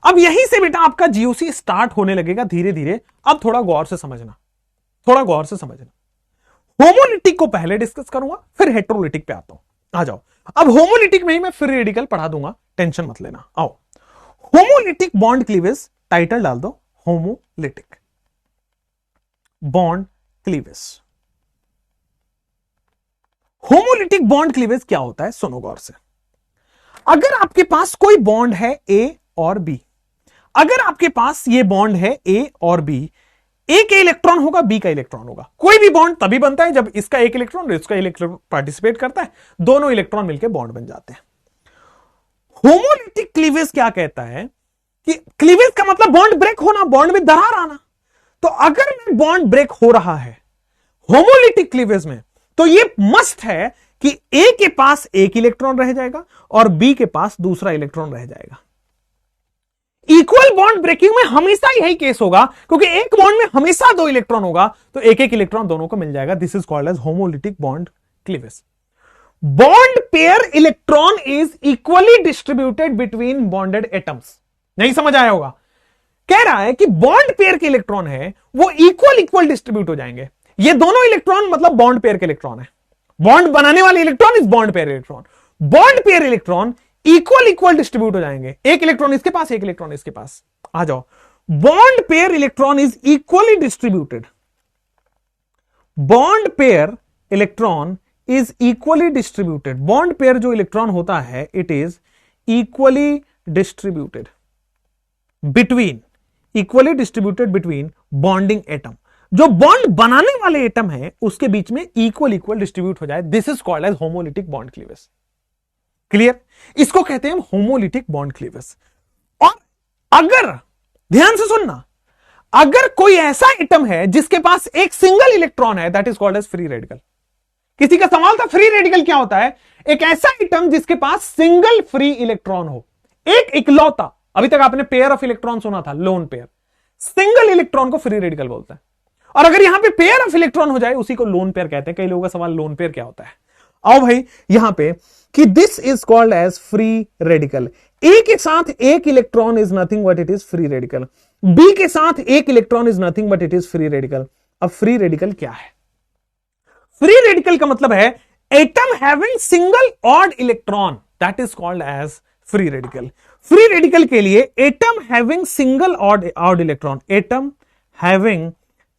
अब यहीं से बेटा आपका जीओसी स्टार्ट होने लगेगा धीरे धीरे। अब थोड़ा गौर से समझना, थोड़ा गौर से समझना। होमोलिटिक को पहले डिस्कस करूंगा, फिर हेट्रोलिटिक पे आता हूं। आ जाओ, अब होमोलिटिक में ही मैं फ्री रेडिकल पढ़ा दूंगा, टेंशन मत लेना। आओ, होमोलिटिक बॉन्ड क्लीवेज, टाइटल डाल दो homolytic bond cleavage. Homolytic bond cleavage क्या होता है? सुनो गौर से। अगर आपके पास कोई बॉन्ड है ए और बी, अगर आपके पास ये बॉन्ड है ए और बी, ए का इलेक्ट्रॉन होगा, बी का इलेक्ट्रॉन होगा। कोई भी बॉन्ड तभी बनता है जब इसका एक इलेक्ट्रॉन और इसका इलेक्ट्रॉन पार्टिसिपेट करता है, दोनों इलेक्ट्रॉन मिलकर बॉन्ड बन जाते हैं। होमोलिटिक क्लीवेज क्या कहता है कि क्लीवेज का मतलब बॉन्ड ब्रेक होना, बॉन्ड में दरार आना। तो अगर में बॉन्ड ब्रेक हो रहा है होमोलिटिक क्लीवेज में, तो ये मस्ट है कि ए के पास एक इलेक्ट्रॉन रह जाएगा और बी के पास दूसरा इलेक्ट्रॉन रह जाएगा। इक्वल बॉन्ड ब्रेकिंग में हमेशा यही केस होगा, क्योंकि एक बॉन्ड में हमेशा 2 इलेक्ट्रॉन होगा, तो एक एक इलेक्ट्रॉन दोनों को मिल जाएगा। This is called as homolytic bond cleavage. Bond pair electron is equally distributed between bonded atoms. नहीं समझ आया होगा? कह रहा है कि बॉन्ड पेयर के इलेक्ट्रॉन है वो इक्वल डिस्ट्रीब्यूट हो जाएंगे। ये दोनों इलेक्ट्रॉन मतलब बॉन्ड पेयर के इलेक्ट्रॉन है। बॉन्ड बनाने वाले electron is bond pair electron. Bond pair electron equal distribute हो जाएंगे, एक इलेक्ट्रॉन इसके पास, एक इलेक्ट्रॉन इसके पास। आ जाओ, bond pair electron is equally distributed. Bond pair electron is equally distributed. Bond pair जो इलेक्ट्रॉन होता है, it is equally distributed between, equally distributed between bonding atom. जो बॉन्ड बनाने वाले एटम है उसके बीच में इक्वल डिस्ट्रीब्यूट हो जाए, this is called as homolytic bond cleavage. Clear? इसको कहते हैं होमोलिटिक बॉन्ड क्लीवेज। और अगर ध्यान से सुनना, अगर कोई ऐसा एटम है जिसके पास एक सिंगल इलेक्ट्रॉन है, that is called as free radical. किसी का सवाल था फ्री रेडिकल क्या होता है? एक ऐसा एटम जिसके पास सिंगल फ्री इलेक्ट्रॉन हो, एक इकलौता। अभी तक आपने पेयर ऑफ इलेक्ट्रॉन सुना था, लोन पेयर। सिंगल इलेक्ट्रॉन को फ्री रेडिकल बोलता है। और अगर यहां पे पेयर ऑफ इलेक्ट्रॉन हो जाए, उसी को लोन पेयर कहते हैं। कई लोगों का सवाल लोन पेयर क्या होता है? आओ भाई यहां पे कि this is called as free radical. A के साथ एक electron is nothing but it is free radical. B के साथ एक electron is nothing but it is free radical. अब फ्री रेडिकल क्या है? फ्री रेडिकल का मतलब है atom having single odd electron, that is called as free radical. Free radical के लिए atom having single odd electron, atom having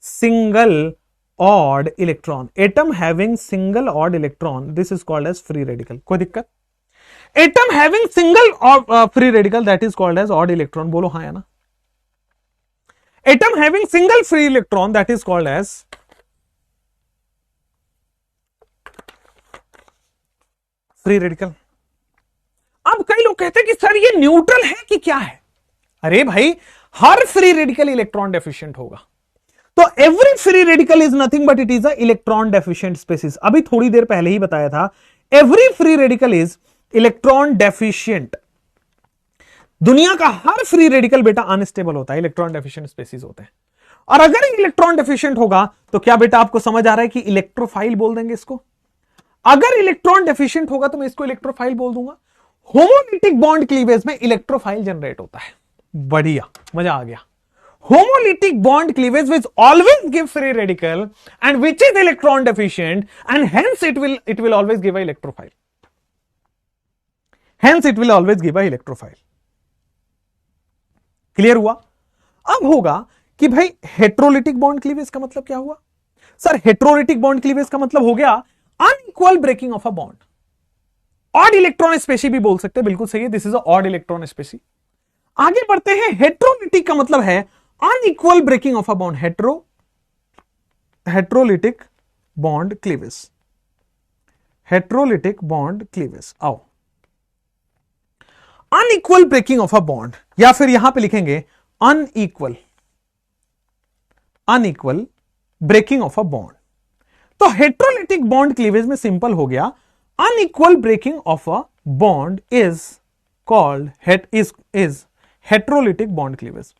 single odd electron, atom having single odd electron, this is called as free radical. कोई दिक्कत? Atom having single free radical, that is called as odd electron. बोलो हाँ या ना? Atom having single free electron, that is called as free radical. अब कई लोग कहते हैं कि सर ये न्यूट्रल है कि क्या है? अरे भाई, हर फ्री रेडिकल इलेक्ट्रॉन डेफिशिएंट होगा. तो every free radical is nothing but it is a electron deficient species. अभी थोड़ी देर पहले ही बताया था, every free radical is electron deficient. दुनिया का हर फ्री रेडिकल बेटा अनस्टेबल होता है, इलेक्ट्रॉन डेफिशिएंट स्पीसीज होते हैं. और अगर इलेक्ट्रॉन डेफिशिएंट होगा तो क्या बेटा आपको समझ आ रहा है कि इलेक्ट्रोफाइल बोल देंगे इसको. अगर इलेक्ट्रॉन डेफिशिएंट होगा तो मैं इसको इलेक्ट्रोफाइल बोल दूंगा. होमोलिटिक बॉन्ड क्लीवेज में इलेक्ट्रोफाइल जनरेट होता है. बढ़िया, मजा आ गया. Homolytic bond cleavage which always give free radical and which is electron deficient, and hence it will always give a electrophile. Hence it will always give a electrophile. Clear हुआ? अब होगा कि भाई हेट्रोलिटिक बॉन्ड क्लीवेज का मतलब क्या हुआ? Sir heterolytic bond cleavage का मतलब हो गया unequal breaking of a bond. Odd electron species भी बोल सकते हैं, बिल्कुल सही है. This is a odd electron species. आगे बढ़ते हैं. हेट्रोलिटिक का मतलब है unequal breaking of a bond. heterolytic bond cleavage. heterolytic bond cleavage. आओ, unequal breaking of a bond, या फिर यहां पे लिखेंगे unequal breaking of a bond. तो heterolytic bond cleavage में सिंपल हो गया, unequal breaking of a bond is called is heterolytic bond cleavage.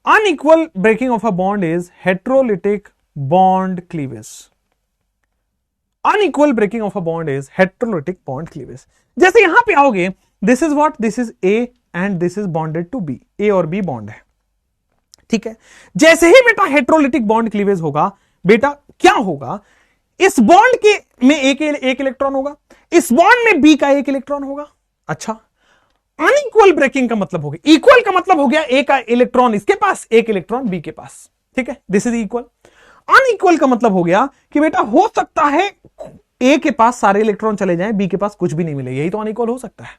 Unequal breaking of a bond is heterolytic bond cleavage. Unequal breaking of a bond is heterolytic bond cleavage. जैसे यहां पे आओगे, this is what? This is A and this is bonded to B. A और B bond है, ठीक है. जैसे ही बेटा हेट्रोलिटिक बॉन्ड क्लीवेज होगा, बेटा क्या होगा? इस बॉन्ड के में एक इलेक्ट्रॉन होगा, इस बॉन्ड में B का एक इलेक्ट्रॉन होगा. अच्छा, अनइक्वल ब्रेकिंग का मतलब हो गया, इक्वल का मतलब हो गया ए का इलेक्ट्रॉन इसके पास, एक इलेक्ट्रॉन बी के पास, ठीक है. This is equal. अनइक्वल का मतलब हो गया कि बेटा हो सकता है ए के पास सारे इलेक्ट्रॉन चले जाएं, बी के पास कुछ भी नहीं मिले, यही तो अनइक्वल हो सकता है.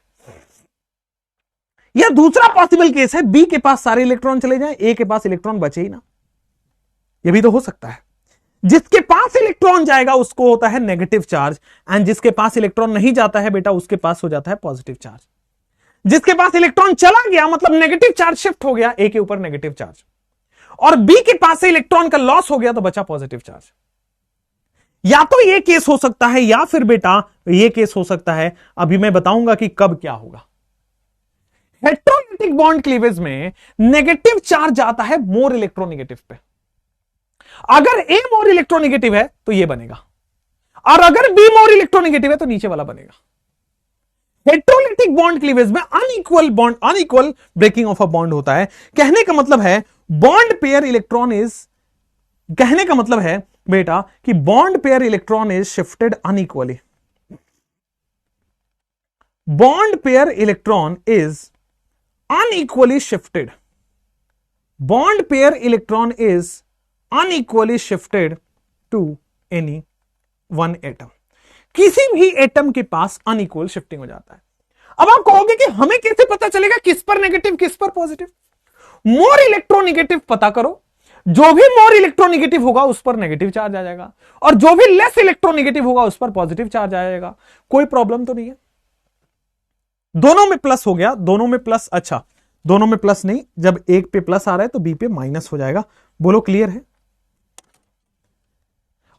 या दूसरा पॉसिबल केस है, बी के पास सारे इलेक्ट्रॉन चले जाएं, ए के पास इलेक्ट्रॉन बचे ही ना, यह भी तो हो सकता है. जिसके पास इलेक्ट्रॉन जाएगा उसको होता है नेगेटिव चार्ज, एंड जिसके पास इलेक्ट्रॉन नहीं जाता है बेटा उसके पास हो जाता है पॉजिटिव चार्ज. जिसके पास इलेक्ट्रॉन चला गया मतलब नेगेटिव चार्ज शिफ्ट हो गया ए के ऊपर नेगेटिव चार्ज, और बी के पास से इलेक्ट्रॉन का लॉस हो गया तो बचा पॉजिटिव चार्ज. या तो ये केस हो सकता है या फिर बेटा ये केस हो सकता है. अभी मैं बताऊंगा कि कब क्या होगा. हेट्रोलिटिक बॉन्ड क्लीवेज में नेगेटिव चार्ज आता है मोर इलेक्ट्रोनेगेटिव पे. अगर ए मोर इलेक्ट्रोनेगेटिव है तो ये बनेगा, और अगर बी मोर इलेक्ट्रोनेगेटिव है तो नीचे वाला बनेगा. हेट्रोलिटिक बॉन्ड क्लीवेज में unequal breaking of a bond होता है. कहने का मतलब है बॉन्ड पेयर इलेक्ट्रॉन इज, कहने का मतलब है बेटा कि bond pair electron is shifted unequally. Bond pair electron is unequally shifted. Bond pair electron is unequally shifted to any one atom. किसी भी एटम के पास अनइक्वल शिफ्टिंग हो जाता है. अब आप कहोगे कि हमें कैसे पता चलेगा किस पर नेगेटिव किस पर पॉजिटिव? मोर इलेक्ट्रोनेगेटिव पता करो, जो भी मोर इलेक्ट्रोनेगेटिव होगा उस पर नेगेटिव चार्ज आ जाएगा, और जो भी लेस इलेक्ट्रोनेगेटिव होगा उस पर पॉजिटिव चार्ज आ जाएगा. कोई प्रॉब्लम तो नहीं है. दोनों में प्लस हो गया, दोनों में प्लस. अच्छा, दोनों में प्लस नहीं, जब एक पे प्लस आ रहा है तो बी पे माइनस हो जाएगा. बोलो क्लियर है?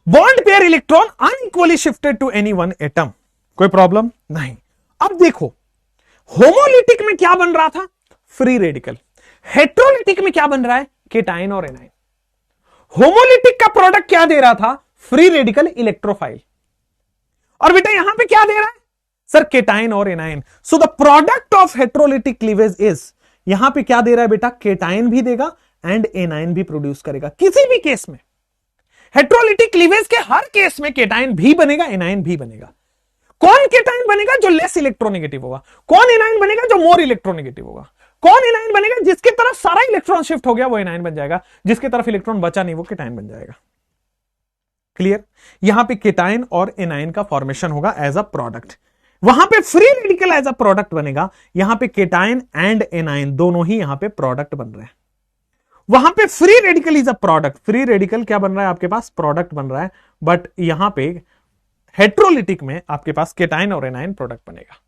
Bond pair electron unequally shifted to any one atom. कोई प्रॉब्लम नहीं. अब देखो, होमोलिटिक में क्या बन रहा था? Free radical. हेट्रोलिटिक में क्या बन रहा है? केटाइन और एनाइन. होमोलिटिक का प्रोडक्ट क्या दे रहा था? Free radical electrophile. और बेटा यहां पे क्या दे रहा है? सर केटाइन और A9. So the product of heterolytic cleavage is, यहां पे क्या दे रहा है बेटा? केटाइन भी देगा एंड एनाइन भी प्रोड्यूस करेगा. किसी भी केस में हेट्रोलिटिक क्लीवेज के हर केस में केटाइन भी बनेगा, एनाइन भी बनेगा. कौन केटाइन बनेगा? जो लेस इलेक्ट्रोनेगेटिव होगा. कौन एनाइन बनेगा? जो मोर इलेक्ट्रोनेगेटिव होगा. कौन एनाइन बनेगा? जिसकी तरफ सारा इलेक्ट्रॉन शिफ्ट हो गया वो एनाइन बन जाएगा, जिसकी तरफ इलेक्ट्रॉन बचा नहीं वो केटाइन बन जाएगा. क्लियर? यहां पे केटाइन और एनाइन का फॉर्मेशन होगा एज अ प्रोडक्ट, वहां पे free radical as a product बनेगा, यहां पे केटाइन एंड एनाइन दोनों ही यहां पे प्रोडक्ट बन रहे हैं। वहां पे free radical is a product, free radical क्या बन रहा है आपके पास? प्रोडक्ट बन रहा है, बट यहां पे हेट्रोलिटिक में आपके पास केटाइन और एनाइन प्रोडक्ट बनेगा।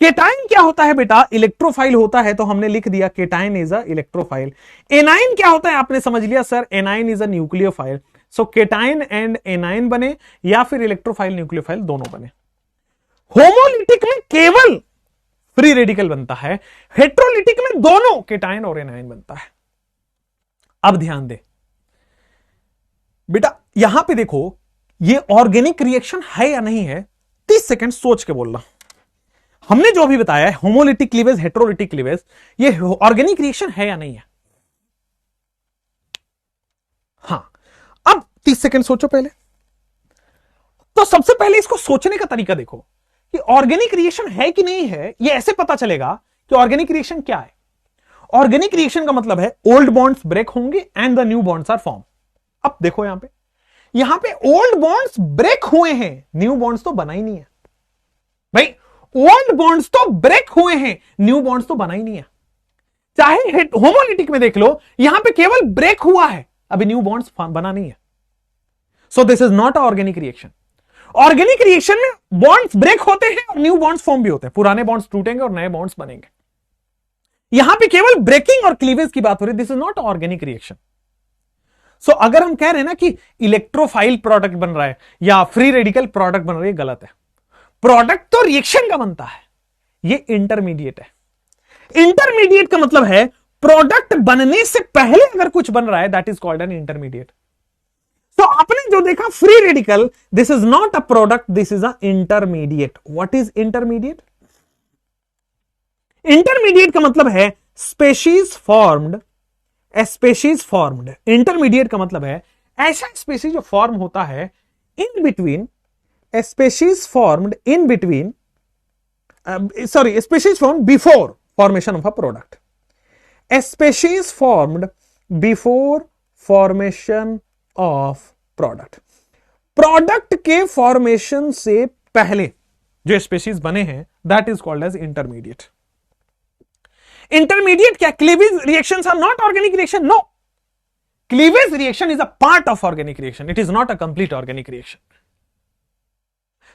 केटाइन क्या होता है बेटा? इलेक्ट्रोफाइल होता है, तो हमने लिख दिया cation is a electrophile. A9 क्या होता है? आपने समझ लिया sir, A9 is a nucleophile. So cation and A9 बने या फिर इलेक्ट्रोफाइल न्यूक्लियोफाइल दोनों बने। होमोलिटिक में केवल फ्री रेडिकल बनता है, हेट्रोलिटिक में दोनों केटाइन और एनाइन बनता है। अब ध्यान दे बेटा, यहां पे देखो ये ऑर्गेनिक रिएक्शन है या नहीं है, 30 सेकंड सोच के बोलना। हमने जो भी बताया है होमोलिटिक क्लीवेज, हेट्रोलिटिक क्लीवेज, ये ऑर्गेनिक रिएक्शन है या नहीं है? हां, अब 30 सेकंड सोचो पहले। तो सबसे पहले इसको सोचने का तरीका देखो कि ऑर्गेनिक रिएक्शन है कि नहीं है। ये ऐसे पता चलेगा कि ऑर्गेनिक रिएक्शन क्या है। ऑर्गेनिक रिएक्शन का मतलब है ओल्ड बॉन्ड्स ब्रेक होंगे and the new bonds are form. अब देखो यहां पे ओल्ड बॉन्ड्स ब्रेक हुए हैं, न्यू बॉन्ड्स तो बना ही नहीं है भाई। ओल्ड बॉन्ड्स तो ब्रेक हुए हैं, न्यू बॉन्ड्स तो बना ही नहीं है। चाहे होमोलिटिक में देख लो, यहां पे केवल ब्रेक हुआ है, अभी न्यू बॉन्ड्स बना नहीं है। So this is not a organic reaction. Organic reaction में बॉन्ड्स ब्रेक होते हैं और न्यू बॉन्ड्स फॉर्म भी होते हैं, पुराने बॉन्ड्स टूटेंगे और नए बॉन्ड्स बनेंगे। यहां पे केवल ब्रेकिंग और क्लीवेज की बात हो रही है, this is not organic reaction. So अगर हम कह रहे हैं ना कि इलेक्ट्रोफाइल प्रोडक्ट बन रहा है या फ्री रेडिकल प्रोडक्ट बन रही है, गलत है। प्रोडक्ट तो रिएक्शन का बनता है, ये इंटरमीडिएट है। इंटरमीडिएट का मतलब है प्रोडक्ट बनने से पहले अगर कुछ बन रहा है, that is called an intermediate. तो आपने जो देखा free radical, this is not a product, this is a intermediate. What is intermediate? Intermediate का मतलब है species formed, species formed. Intermediate का मतलब है ऐसा स्पेशीज जो फॉर्म होता है in between, species formed in between, species formed before formation of a product, species formed before formation of product. Product के फॉर्मेशन से पहले जो स्पेशीज बने हैं, that is called as intermediate. Intermediate क्या? Cleavage reactions are not organic reaction, no. Cleavage reaction is a part of organic reaction, it is not a complete organic reaction.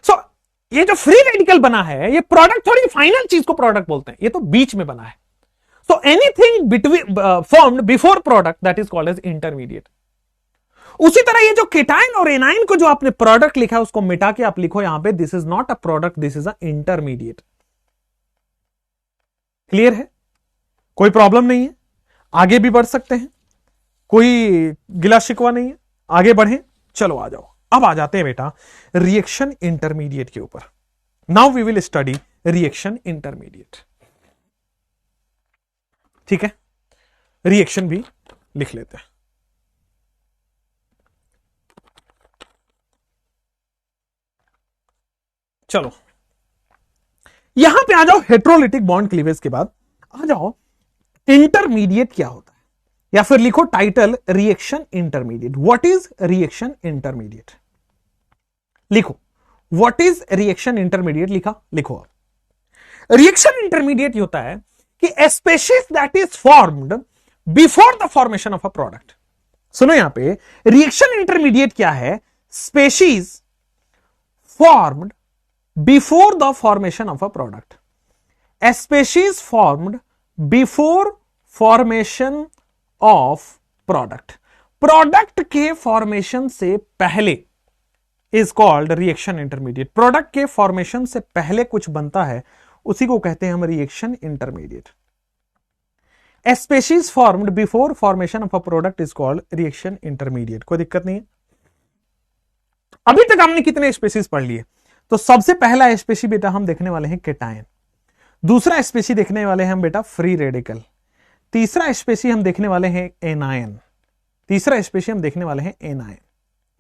So ये जो free radical बना है, ये product, थोड़ी final चीज को product बोलते हैं, ये तो बीच में बना है। So anything between formed before product, that is called as intermediate. उसी तरह ये जो केटाइन और एनाइन को जो आपने प्रोडक्ट लिखा है, उसको मिटा के आप लिखो यहां पे, this is not a product, this is a intermediate. Clear है? कोई प्रॉब्लम नहीं है, आगे भी बढ़ सकते हैं, कोई गिला शिकवा नहीं है, आगे बढ़ें। चलो आ जाओ, अब आ जाते हैं बेटा रिएक्शन इंटरमीडिएट के ऊपर। Now we will study reaction intermediate. ठीक है, रिएक्शन भी लिख लेते हैं। चलो यहां पे आ जाओ, हेट्रोलिटिक बॉन्ड क्लीवेज के बाद आ जाओ इंटरमीडिएट क्या होता है, या फिर लिखो title reaction intermediate. What is reaction intermediate? लिखो व्हाट इज रिएक्शन इंटरमीडिएट, लिखो। रिएक्शन इंटरमीडिएट होता है कि a species that is formed before the formation of a product. सुनो यहां पे रिएक्शन इंटरमीडिएट क्या है? Species formed before the formation of a product. A species formed before formation of product. Product के formation से पहले is called reaction intermediate. Product के formation से पहले कुछ बनता है, उसी को कहते हैं हम reaction intermediate. A species formed before formation of a product is called reaction intermediate. कोई दिक्कत नहीं है। अभी तक हमने कितने स्पेशीज पढ़ लिए? तो सबसे पहला स्पेशी बेटा हम देखने वाले हैं केटाइन, दूसरा स्पेशी देखने वाले हैं हम बेटा फ्री रेडिकल, तीसरा स्पेशी हम देखने वाले हैं एनायन, तीसरा स्पेशी हम देखने वाले हैं एनायन।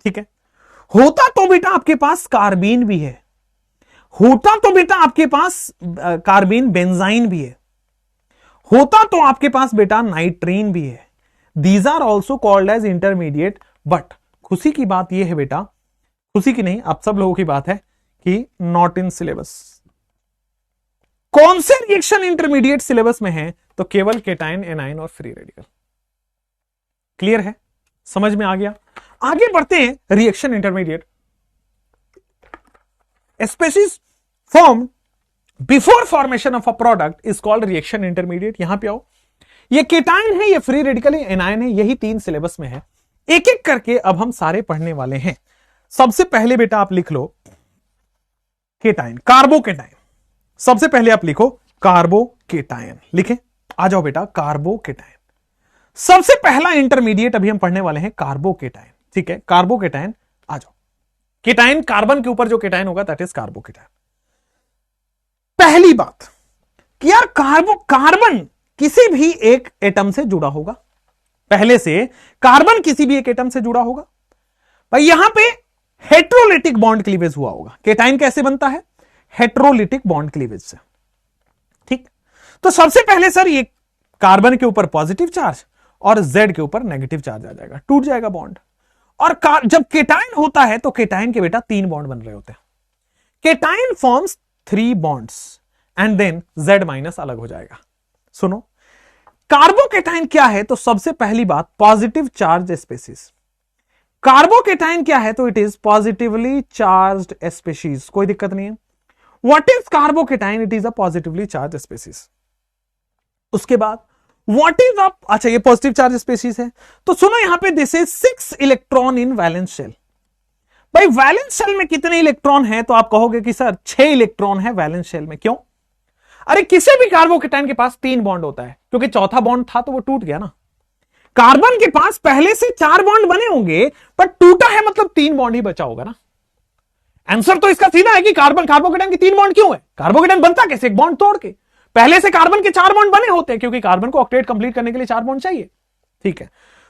ठीक है, होता तो बेटा आपके पास कार्बीन भी है, होता तो बेटा आपके पास कार्बीन बेंजाइन भी है, होता तो आपके पास बेटा नाइट्रीन भी है। These are also called as intermediate, but खुशी की बात यह है बेटा, खुशी की नहीं, आप सब लोगों की बात है कि नॉट इन सिलेबस। कौन से रिएक्शन इंटरमीडिएट सिलेबस में है? तो केवल केटाइन, एनाइन और फ्री रेडिकल। क्लियर है? समझ में आ गया? आगे बढ़ते हैं। Reaction intermediate species form before formation of a product is called reaction intermediate. यहां पे आओ, ये केटाइन है, ये फ्री रेडिकल है, एनाइन है, यही 3 सिलेबस में है। एक एक करके अब हम सारे पढ़ने वाले हैं। सबसे पहले बेटा आप लिख लो केटाइन, कार्बोकेटाइन। सबसे पहले आप लिखो कार्बोकेटाइन, लिखे, आ जाओ बेटा कार्बोकेटाइन। सबसे पहला इंटरमीडिएट अभी हम पढ़ने वाले हैं कार्बोकेटाइन। ठीक है, कार्बोकेटाइन, आ जाओ। केटाइन, कार्बन के ऊपर जो केटाइन होगा दैट इज कार्बोकेटाइन। पहली बात कि यार कार्बन किसी भी एक एटम से जुड़ा होगा, पहले से कार्बन किसी भी एक एटम से जुड़ा होगा। भाई यहां पे हेट्रोलिटिक बॉन्ड क्लीवेज हुआ होगा। केटाइन कैसे बनता है? हेट्रोलिटिक बॉन्ड क्लीवेज से। ठीक, तो सबसे पहले सर ये कार्बन के ऊपर पॉजिटिव चार्ज और जेड के ऊपर नेगेटिव चार्ज आ जाएगा, टूट जाएगा बॉन्ड। और जब केटाइन होता है तो केटाइन के बेटा 3 बॉन्ड बन रहे होते हैं। केटाइन forms 3 bonds and then zed minus अलग हो जाएगा। सुनो, कार्बोकेटाइन क्या है? तो सबसे पहली बात पॉजिटिव चार्ज स्पेसीज। कार्बोकेटाइन क्या है? तो it is positively charged species. कोई दिक्कत नहीं है। What is carbocation? It is a positively charge species. उसके बाद व्हाट इज अ, अच्छा ये पॉजिटिव चार्ज स्पेसीज है, तो सुनो यहां पे this is 6 electron in valence shell. भाई वैलेंस शेल में कितने इलेक्ट्रॉन है? तो आप कहोगे कि सर 6 इलेक्ट्रॉन है वैलेंस शेल में। क्यों? अरे किसी भी कार्बोकेटाइन के पास 3 बॉन्ड होता है, क्योंकि चौथा बॉन्ड था तो वो टूट गया ना। कार्बन के पास पहले से 4 बॉन्ड बने होंगे, पर टूटा है मतलब 3 बॉन्ड ही बचा होगा ना। आंसर तो इसका सीधा है कि कार्बोकेटाइन की 3 बॉन्ड क्यों है? कार्बोकेटाइन बनता कैसे? एक बॉन्ड तोड़ के। पहले से कार्बन के 4 बॉन्ड बने होते हैं, क्योंकि कार्बन को ऑक्टेट कंप्लीट करने के लिए 4 बॉन्ड चाहिए। ठीक है,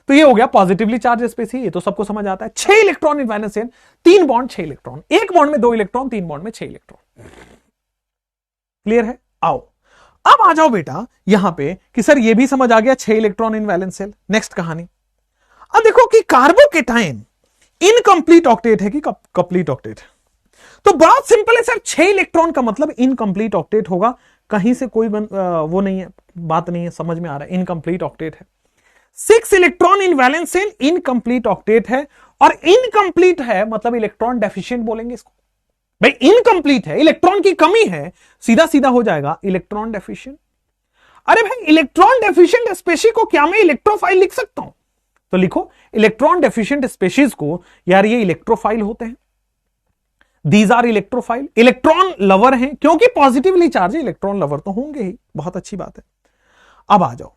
तो ये हो गया पॉजिटिवली चार्ज स्पेसी, ये तो सबको समझ आता है। 6 electron in valence shell, 3 bond 6 electron, एक बॉन्ड में 2 इलेक्ट्रॉन, 3 बॉन्ड में 6 इलेक्ट्रॉन। क्लियर है? आओ अब आ जाओ बेटा यहां पे कि सर ये भी समझ आ गया 6 electron in valence shell. Next कहानी, अब देखो कि कार्बोकेटाइन इनकंप्लीट ऑक्टेट है कि कंप्लीट ऑक्टेट है? तो बहुत सिंपल है सर, 6 इलेक्ट्रॉन का मतलब इनकंप्लीट ऑक्टेट होगा। कहीं से कोई वो नहीं है, बात नहीं है, समझ में आ रहा है, इनकंप्लीट ऑक्टेट है। 6 electron in valence shell, incomplete octet है। और इनकंप्लीट है मतलब इलेक्ट्रॉन डेफिशिएंट बोलेंगे इसको। भाई इनकंप्लीट है, इलेक्ट्रॉन की कमी है, सीधा सीधा हो जाएगा इलेक्ट्रॉन डेफिशिएंट। अरे भाई इलेक्ट्रॉन डेफिशिएंट स्पेशीज को क्या मैं इलेक्ट्रोफाइल लिख सकता हूं? तो लिखो इलेक्ट्रॉन डेफिशिएंट स्पेशीज को, यार ये इलेक्ट्रोफाइल होते हैं। These are electrophile, electron lover हैं, क्योंकि पॉजिटिवली चार्ज है, इलेक्ट्रॉन लवर तो होंगे ही। बहुत अच्छी बात है। अब आ जाओ,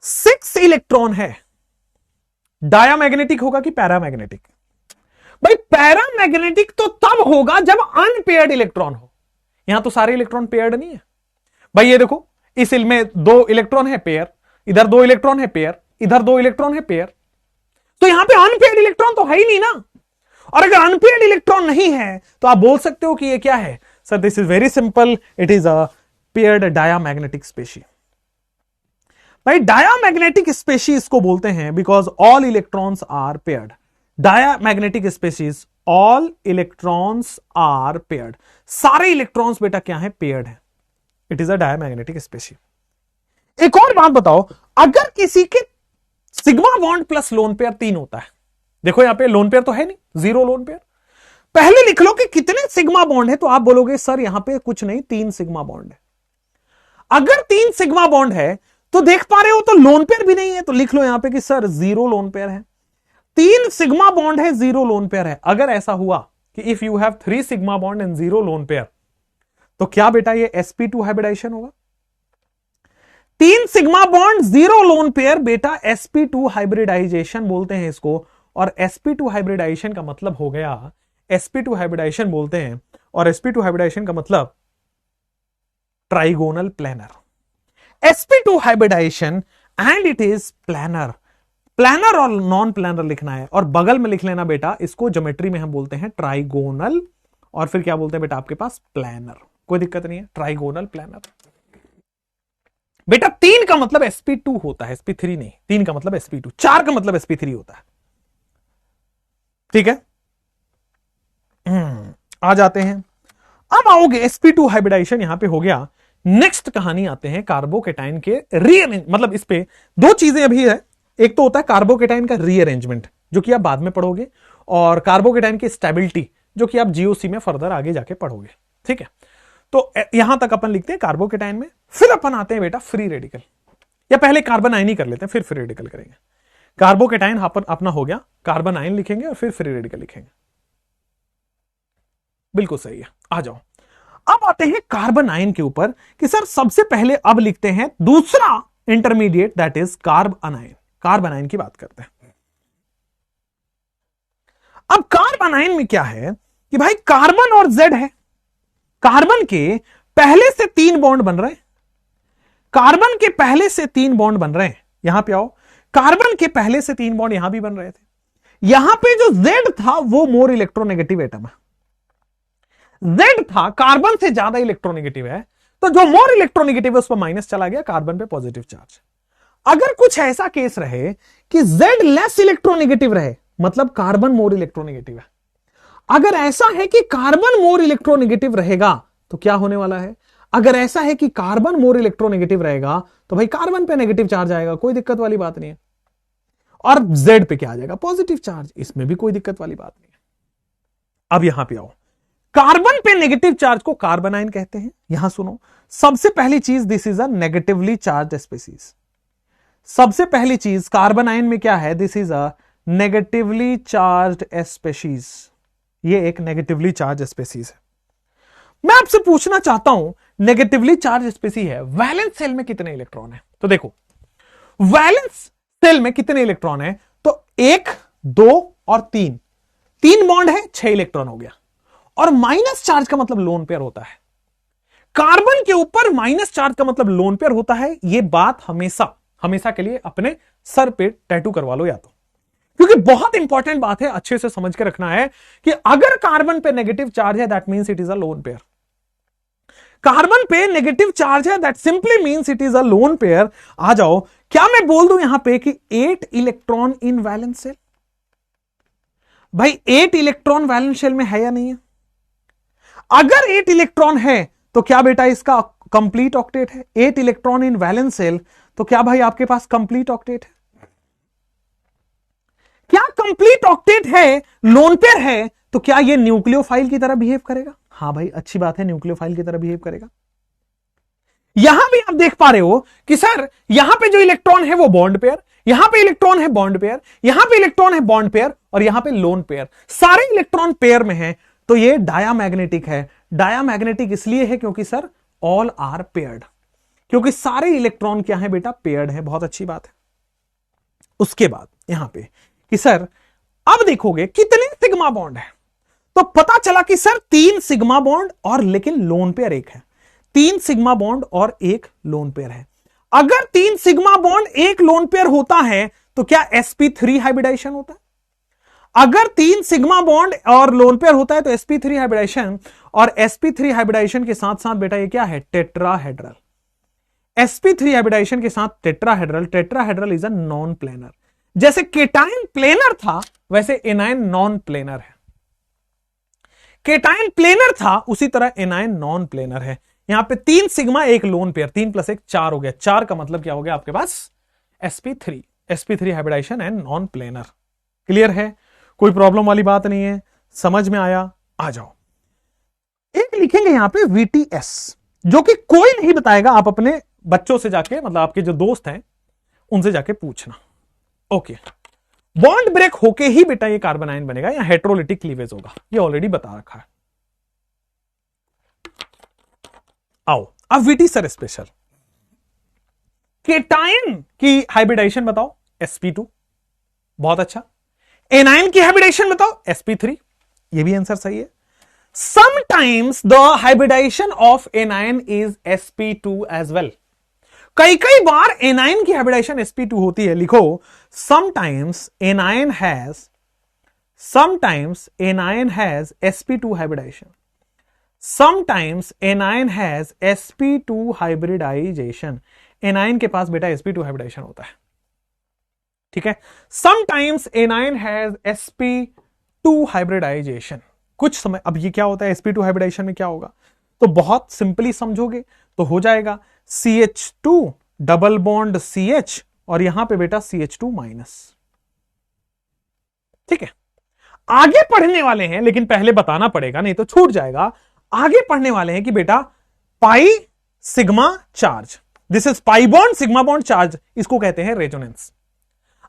6 इलेक्ट्रॉन है, डायामैग्नेटिक होगा कि पैरामैग्नेटिक? भाई पैरामैग्नेटिक तो तब होगा जब अनपेयर्ड इलेक्ट्रॉन हो। यहां तो सारे इलेक्ट्रॉन पेयर्ड नहीं है। भाई ये देखो, इस में 2 इलेक्ट्रॉन है पेयर, इधर 2 इलेक्ट्रॉन है पेयर, इधर 2 इलेक्ट्रॉन है पेयर, तो यहां पे अनपेयर्ड इलेक्ट्रॉन तो है ही नहीं ना। और अगर अनपेयर्ड इलेक्ट्रॉन नहीं है तो आप बोल सकते हो कि ये क्या है? Sir this is very simple, it is a paired diamagnetic species. भाई डायामैग्नेटिक स्पेशीज को बोलते हैं because all electrons are paired. Diamagnetic species, all electrons are paired, सारे इलेक्ट्रॉन्स बेटा क्या है? पेयर्ड है। It is a diamagnetic species. एक और बात बताओ, अगर किसी के sigma bond plus lone pair 3 होता है, देखो यहां पे लोन पेयर तो है नहीं, 0 लोन पेयर। पहले लिख लो कि कितने सिग्मा बॉन्ड है, तो आप बोलोगे सर यहां पे कुछ नहीं, 3 सिग्मा बॉन्ड है। अगर 3 सिग्मा बॉन्ड है तो देख पा रहे हो तो लोन पेयर भी नहीं है, तो लिख लो यहां पे कि सर 0 लोन पेयर है। 3 सिग्मा बॉन्ड है, 0 लोन पेयर है। अगर ऐसा हुआ कि if you have 3 sigma bond and 0 lone pair, तो क्या बेटा ये sp2 हाइब्रिडाइजेशन होगा? 3 सिग्मा बॉन्ड 0 लोन पेयर बेटा sp2 हाइब्रिडाइजेशन बोलते हैं इसको। और sp2 हाइब्रिडाइजेशन का मतलब हो गया, sp2 हाइब्रिडाइजेशन बोलते हैं, और sp2 हाइब्रिडाइजेशन का मतलब trigonal planar. sp2 hybridization and it is planar. Planar और नॉन प्लेनर लिखना है, और बगल में लिख लेना बेटा, इसको ज्योमेट्री में हम बोलते हैं ट्राइगोनल, और फिर क्या बोलते हैं बेटा आपके पास? प्लेनर। कोई दिक्कत नहीं है, ट्राइगोनल प्लेनर। बेटा 3 का मतलब sp2 होता है, sp3 नहीं। 3 का मतलब sp2, 4 का मतलब sp3 होता है। ठीक है। आ जाते हैं, अब आओगे sp2 हाइब्रिडाइजेशन यहां पे हो गया। नेक्स्ट कहानी आते हैं कार्बोकेटाइन के रीअरेंज, मतलब इस पे दो चीजें अभी है। एक तो होता है कार्बोकेटाइन का रीअरेंजमेंट जो कि आप बाद में पढ़ोगे, और कार्बोकेटाइन की स्टेबिलिटी जो कि आप जीओसी में फर्दर आगे जाके पढ़ोगे। ठीक है, तो यहां तक अपन लिखते हैं कार्बोकेटाइन में। फिर अपन आते हैं बेटा फ्री रेडिकल, या पहले कार्बन आयन ही कर लेते हैं फिर फ्री रेडिकल करेंगे। कार्बोकेटाइन अपना हो गया, कार्बन आयन लिखेंगे और फिर फ्री रेडिकल लिखेंगे। बिल्कुल सही है, आ जाओ। अब आते हैं कार्बन आयन के ऊपर कि सर सबसे पहले अब लिखते हैं दूसरा intermediate, that is carbon ion. Carbon ion की बात करते हैं। अब कार्बन आयन में क्या है कि भाई कार्बन और जेड है, कार्बन के पहले से 3 बॉन्ड बन रहे हैं, कार्बन के पहले से 3 बॉन्ड बन रहे हैं। यहां पे आओ, कार्बन के पहले से 3 बॉन्ड यहां भी बन रहे थे। यहां पे जो जेड था वो मोर इलेक्ट्रोनेगेटिव एटम है, जेड था कार्बन से ज्यादा इलेक्ट्रोनेगेटिव है, तो जो मोर इलेक्ट्रोनेगेटिव है उस पर माइनस चला गया, कार्बन पे पॉजिटिव चार्ज। अगर कुछ ऐसा केस रहे कि जेड लेस इलेक्ट्रोनेगेटिव रहे, मतलब कार्बन मोर इलेक्ट्रोनेगेटिव है। अगर ऐसा है कि कार्बन मोर इलेक्ट्रोनेगेटिव रहेगा तो क्या होने वाला है? अगर ऐसा है कि कार्बन मोर इलेक्ट्रोनेगेटिव रहेगा तो भाई कार्बन पे नेगेटिव चार्ज आएगा, कोई दिक्कत वाली बात नहीं है। और जेड पे क्या आ जाएगा? पॉजिटिव चार्ज, इसमें भी कोई दिक्कत वाली बात नहीं है। अब यहां पे आओ, कार्बन पे नेगेटिव चार्ज को कार्बन आयन कहते हैं। यहां सुनो, सबसे पहली चीज, this is a negatively charged species. सबसे पहली चीज कार्बन आयन में क्या है? This is a negatively charged species. ये एक नेगेटिवली चार्ज स्पीसीज है। मैं आपसे पूछना चाहता हूं, नेगेटिवली चार्ज स्पीसीज है, वैलेंस सेल में कितने इलेक्ट्रॉन है? तो देखो, वैलेंस सेल में कितने इलेक्ट्रॉन है? तो 1, 2 और 3, 3 बॉन्ड है, 6 इलेक्ट्रॉन हो गया। और माइनस चार्ज का मतलब लोन पेयर होता है। कार्बन के ऊपर माइनस चार्ज का मतलब लोन पेयर होता है। यह बात हमेशा हमेशा के लिए अपने सर पे टैटू करवा लो, या तो, क्योंकि बहुत इंपॉर्टेंट बात है, अच्छे से समझ के रखना है कि अगर कार्बन पे नेगेटिव चार्ज है that means it is a lone pair. Carbon पे नेगेटिव चार्ज है that simply means it is a lone pair. आ जाओ, क्या मैं बोल दूं यहां पे कि 8 इलेक्ट्रॉन इन वैलेंस सेल? भाई 8 इलेक्ट्रॉन वैलेंस सेल में है या नहीं है? अगर 8 इलेक्ट्रॉन है तो क्या बेटा इसका कंप्लीट ऑक्टेट है? 8 इलेक्ट्रॉन इन वैलेंस सेल, तो क्या भाई आपके पास कंप्लीट ऑक्टेट है? क्या कंप्लीट ऑक्टेट है, लोन पेयर है, तो क्या यह न्यूक्लियोफाइल की तरह बिहेव करेगा? हां भाई, अच्छी बात है, न्यूक्लियोफाइल की तरह बिहेव करेगा। यहां भी आप देख पा रहे हो कि सर यहां पे जो इलेक्ट्रॉन है वो बॉन्ड पेयर, यहां पे इलेक्ट्रॉन है बॉन्ड पेयर, यहां पे इलेक्ट्रॉन है बॉन्ड पेयर, और यहां पे लोन पेयर, सारे इलेक्ट्रॉन पेयर में है, तो ये डायामैग्नेटिक है। डायामैग्नेटिक इसलिए है क्योंकि सर ऑल आर पेयर्ड, क्योंकि सारे इलेक्ट्रॉन क्या है बेटा? पेयर्ड है। बहुत अच्छी बात है। उसके बाद यहां पे कि सर अब देखोगे कितने सिग्मा बॉन्ड है, तो पता चला कि सर 3 सिग्मा बॉन्ड और लेकिन लोन पेयर 1 है। 3 सिग्मा बॉन्ड और 1 लोन पेयर है। अगर 3 सिग्मा बॉन्ड 1 लोन पेयर होता है तो क्या sp3 हाइब्रिडाइजेशन होता है? अगर 3 सिग्मा बॉन्ड और लोन पेयर होता है तो sp3 हाइब्रिडाइजेशन, और sp3 हाइब्रिडाइजेशन के साथ साथ बेटा ये क्या है? टेट्राहेड्रल। sp3 हाइब्रिडाइजेशन के साथ tetrahedral. Tetrahedral is a non planar. जैसे केटाइन प्लेनर था वैसे एनायन नॉन प्लेनर है। केटाइन प्लेनर था उसी तरह एनायन नॉन प्लेनर है। यहां पे 3 सिग्मा 1 लोन पेयर, 3 + 1 4 हो गया। 4 का मतलब क्या हो गया आपके पास? sp3। sp3 hybridization and non planar. Clear है? कोई प्रॉब्लम वाली बात नहीं है, समझ में आया? आ जाओ, एक लिखेंगे यहां पे VTS, जो कि कोई नहीं बताएगा, आप अपने बच्चों से जाके, मतलब आपके जो दोस्त हैं उनसे जाके पूछना। ओके, बॉन्ड ब्रेक होके ही बेटा ये कार्बन आयन बनेगा या हेटेरोलिटिक क्लीवेज होगा, ये ऑलरेडी बता रखा है। आओ अब VT सर स्पेशल। केटाइन की हाइब्रिडाइजेशन बताओ, sp2। बहुत अच्छा। एनायन की हाइब्रिडाइजेशन बताओ, sp3। ये भी आंसर सही है। Sometimes the hybridization of anion is sp2 as well. कई कई बार एनायन की हाइब्रिडाइजेशन sp2 होती है। लिखो, sometimes anion has sp2 hybridization. Sometimes anion has sp2 hybridization. Anion के पास बेटा sp2 हाइब्रिडाइजेशन होता है। ठीक है, sometimes anion has sp2 sp2 hybridisation. कुछ समय, अब ये क्या होता है sp2 हाइब्रिडाइजेशन में क्या होगा, तो बहुत सिंपली समझोगे तो हो जाएगा CH2 डबल बॉन्ड CH और यहां पे बेटा CH2 माइनस। ठीक है, आगे पढ़ने वाले हैं, लेकिन पहले बताना पड़ेगा नहीं तो छूट जाएगा। आगे पढ़ने वाले हैं कि बेटा pi sigma charge, this is pi bond sigma bond charge, इसको कहते हैं रेजोनेंस।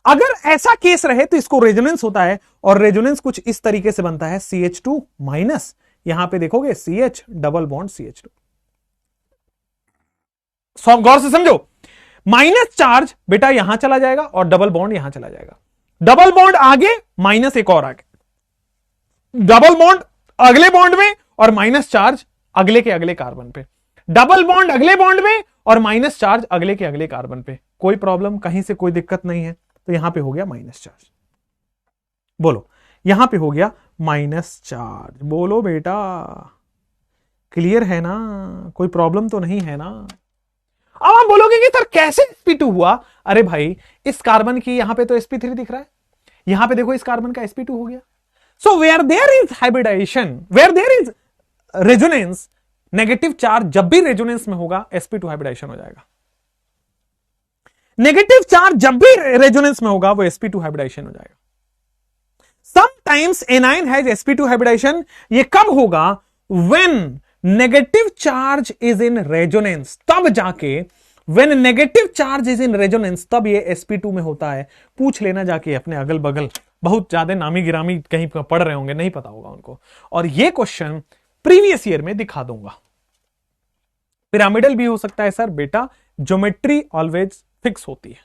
अगर ऐसा केस रहे तो इसको रेजोनेंस होता है, और रेजोनेंस कुछ इस तरीके से बनता है CH2 माइनस, यहां पे देखोगे CH डबल बॉन्ड CH2। गौर से समझो, माइनस चार्ज बेटा यहां चला जाएगा और डबल बॉन्ड यहां चला जाएगा, डबल बॉन्ड आगे माइनस एक और आगे, डबल बॉन्ड अगले बॉन्ड में और माइनस चार्ज अगले के अगले कार्बन पे, डबल बॉन्ड अगले बॉन्ड में और माइनस चार्ज अगले के अगले कार्बन पे। कोई प्रॉब्लम, कहीं से कोई दिक्कत नहीं है। तो यहां पे हो गया माइनस चार्ज, बोलो यहां पे हो गया माइनस चार्ज, बोलो बेटा क्लियर है ना, कोई प्रॉब्लम तो नहीं है ना। अब आप बोलोगे कि सर कैसे sp2 हुआ, अरे भाई इस कार्बन की यहां पे तो sp3 दिख रहा है, यहां पे देखो इस कार्बन का sp2 हो गया। So where there is hybridization, where there is resonance, negative charge जब भी रेजोनेंस में होगा sp2 हाइब्रिडाइजेशन हो जाएगा। नेगेटिव चार्ज जब भी रेजोनेंस में होगा वो sp2 हाइब्रिडाइजेशन हो जाएगा। Sometimes A9 has sp2 hybridisation, ये कब होगा, when negative charge is in resonance, तब जाके when negative charge is in resonance तब ये sp2 में होता है। पूछ लेना जाके अपने अगल बगल, बहुत ज्यादा नामी गिरामी कहीं पढ़ रहे होंगे, नहीं पता होगा उनको, और ये क्वेश्चन प्रीवियस ईयर में दिखा दूंगा। पिरामिडल भी हो सकता है सर, बेटा ज्योमेट्री ऑलवेज फिक्स होती है।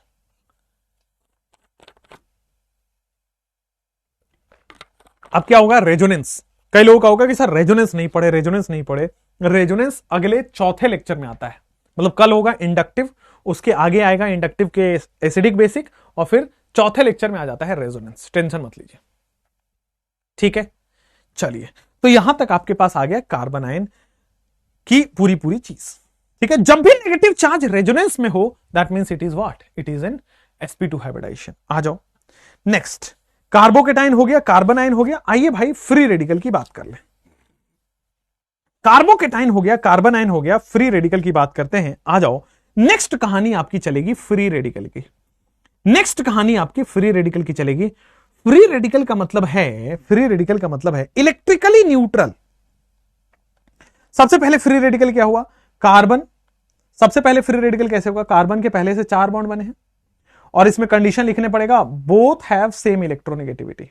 अब क्या होगा, रेजोनेंस। कई लोगों का होगा कि सर रेजोनेंस नहीं पढ़े, रेजोनेंस नहीं पढ़े। रेजोनेंस अगले चौथे लेक्चर में आता है, मतलब कल होगा इंडक्टिव, उसके आगे आएगा इंडक्टिव के एसिडिक बेसिक, और फिर चौथे लेक्चर में आ जाता है रेजोनेंस। टेंशन मत लीजिए, ठीक है। चलिए, तो यहां तक आपके पास आ गया कार्बन आयन की पूरी चीज, ठीक है। जब भी नेगेटिव चार्ज रेजोनेंस में हो that means it is what, it is an sp2 hybridization. आ जाओ नेक्स्ट, कार्बोकेटाइन हो गया, कार्बन आयन हो गया। आइए भाई फ्री रेडिकल की बात कर ले। कार्बोकेटाइन हो गया, कार्बन आयन हो गया, फ्री रेडिकल की बात करते हैं। आ जाओ, नेक्स्ट कहानी आपकी चलेगी फ्री रेडिकल की। नेक्स्ट कहानी आपकी फ्री रेडिकल की चलेगी। फ्री रेडिकल का मतलब है, फ्री रेडिकल का मतलब है इलेक्ट्रिकली न्यूट्रल। सबसे पहले फ्री रेडिकल क्या हुआ, कार्बन। सबसे पहले फ्री रेडिकल कैसे होगा, कार्बन के पहले से 4 बॉन्ड बने हैं और इसमें कंडीशन लिखने पड़ेगा, बोथ हैव सेम इलेक्ट्रोनेगेटिविटी।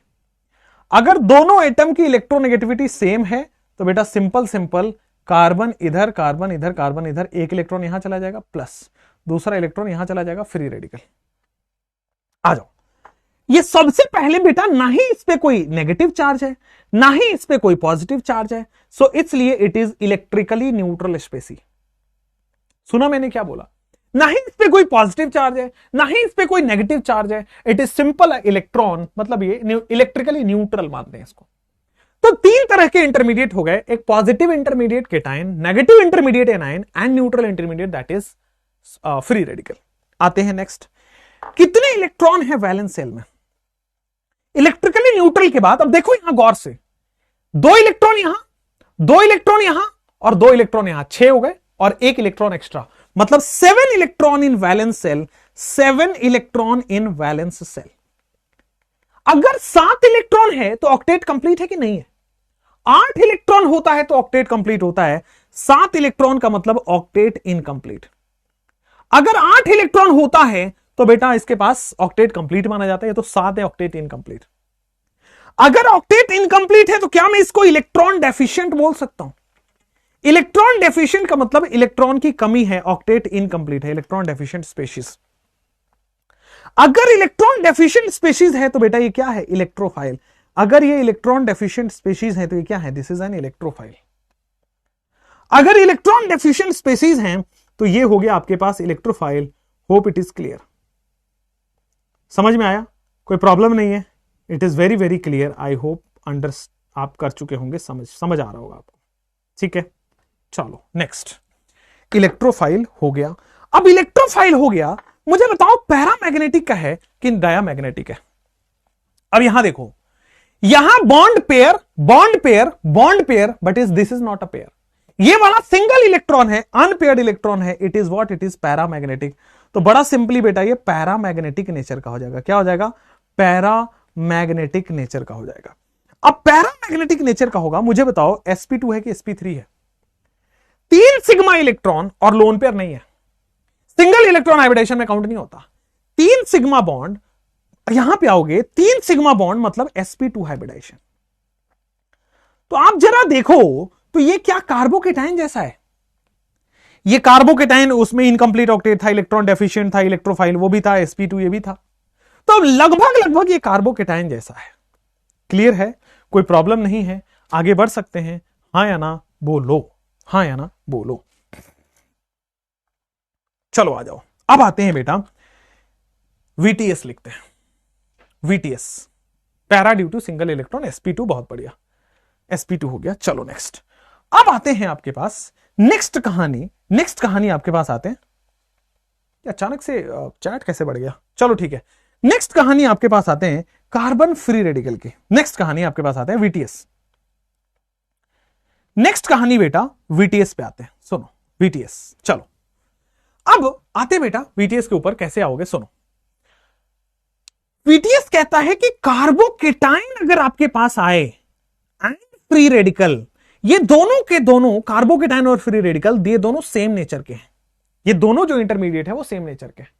अगर दोनों एटम की इलेक्ट्रोनेगेटिविटी सेम है तो बेटा सिंपल कार्बन इधर, कार्बन इधर, कार्बन इधर, एक इलेक्ट्रॉन यहां चला जाएगा प्लस दूसरा इलेक्ट्रॉन यहां चला जाएगा, फ्री रेडिकल। आ जाओ, ये सबसे पहले बेटा ना ही इस पे कोई नेगेटिव चार्ज है ना ही इस पे कोई पॉजिटिव चार्ज है, सो इसलिए it is electrically neutral species. सुना मैंने क्या बोला, ना ही इस पे कोई पॉजिटिव चार्ज है ना ही इस पे कोई नेगेटिव चार्ज है, इट इज सिंपल इलेक्ट्रॉन, मतलब ये इलेक्ट्रिकली न्यूट्रल मानते हैं इसको। तो 3 तरह के इंटरमीडिएट हो गए, एक positive intermediate cation, negative intermediate anion and neutral intermediate that is free radical. आते हैं नेक्स्ट, कितने इलेक्ट्रॉन है वैलेंस सेल में। इलेक्ट्रिकली न्यूट्रल के बाद अब देखो यहां गौर से, 2 इलेक्ट्रॉन यहां, 2 इलेक्ट्रॉन यहां और 2 इलेक्ट्रॉन यहां, 6 हो गए और 1 इलेक्ट्रॉन एक्स्ट्रा, मतलब 7 electron in valence shell, 7 electron in valence shell. अगर 7 इलेक्ट्रॉन है तो ऑक्टेट कंप्लीट है कि नहीं है, 8 इलेक्ट्रॉन होता है तो ऑक्टेट कंप्लीट होता है, 7 इलेक्ट्रॉन का मतलब ऑक्टेट इनकंप्लीट। अगर 8 इलेक्ट्रॉन होता है तो बेटा इसके पास ऑक्टेट कंप्लीट माना जाता है, तो 7 है ऑक्टेट इनकंप्लीट। अगर ऑक्टेट इनकंप्लीट है तो क्या मैं इसको इलेक्ट्रॉन डेफिशिएंट बोल सकता हूं। इलेक्ट्रॉन डेफिशिएंट का मतलब इलेक्ट्रॉन की कमी है, ऑक्टेट इनकंप्लीट है, इलेक्ट्रॉन डेफिशिएंट स्पीशीज। अगर इलेक्ट्रॉन डेफिशिएंट स्पीशीज है तो बेटा ये क्या है, इलेक्ट्रोफाइल। अगर ये इलेक्ट्रॉन डेफिशिएंट स्पीशीज है तो ये क्या है, दिस इज एन इलेक्ट्रोफाइल। अगर इलेक्ट्रॉन डेफिशिएंट स्पीशीज हैं तो ये हो गया आपके पास electrophile. Hope it is clear, समझ में आया, कोई प्रॉब्लम नहीं है, it is very very clear. I hope under आप कर चुके होंगे, समझ आ रहा होगा आपको, ठीक है। चलो नेक्स्ट, इलेक्ट्रोफाइल हो गया। अब इलेक्ट्रोफाइल हो गया, मुझे बताओ पैरामैग्नेटिक का है कि डायामैग्नेटिक है। अब यहां देखो, यहां bond pair bond pair bond pair, but this is not a pair. ये वाला सिंगल इलेक्ट्रॉन है, अनपेयर्ड इलेक्ट्रॉन है, it is what, it is paramagnetic. तो बड़ा सिंपली बेटा ये पैरामैग्नेटिक नेचर का हो जाएगा। क्या हो जाएगा? पैरामैग्नेटिक नेचर का हो जाएगा। अब पैरामैग्नेटिक नेचर का होगा, मुझे बताओ sp2 है कि sp3 है? 3 सिग्मा इलेक्ट्रॉन और लोन पेयर नहीं है, सिंगल इलेक्ट्रॉन हाइब्रिडेशन में काउंट नहीं होता। 3 सिग्मा बॉन्ड, यहां पे आओगे 3 सिग्मा बॉन्ड मतलब sp2 हाइब्रिडेशन। तो आप जरा देखो तो ये क्या कार्बोकेटाइन जैसा है? ये कार्बोकेटाइन, उसमें इनकंप्लीट ऑक्टेट था, इलेक्ट्रॉन डेफिशिएंट था, इलेक्ट्रोफाइल वो भी था, sp2 ये भी था। तो लगभग लगभग ये कार्बोकेटाइन जैसा है। क्लियर है? कोई प्रॉब्लम नहीं है, आगे बढ़ सकते हैं। हां या ना बोलो, हां या ना बोलो। चलो आ जाओ, अब आते हैं बेटा VTS लिखते हैं। VTS para due to single electron sp2, बहुत बढ़िया, sp2 हो गया। चलो नेक्स्ट, अब आते हैं आपके पास नेक्स्ट कहानी आपके पास आते हैं। अचानक से चैट कैसे बढ़ गया? चलो ठीक है, नेक्स्ट कहानी आपके पास आते हैं कार्बन फ्री रेडिकल की। नेक्स्ट कहानी आपके पास आते हैं VTS। नेक्स्ट कहानी बेटा VTS पे आते हैं। सुनो VTS, चलो अब आते बेटा VTS के ऊपर। कैसे आओगे? सुनो, VTS कहता है कि कार्बोकेटाइन अगर आपके पास आए एंड फ्री रेडिकल, ये दोनों के दोनों, कार्बोकेटाइन और फ्री रेडिकल, ये दोनों सेम नेचर के हैं। ये दोनों जो इंटरमीडिएट है वो सेम नेचर के हैं,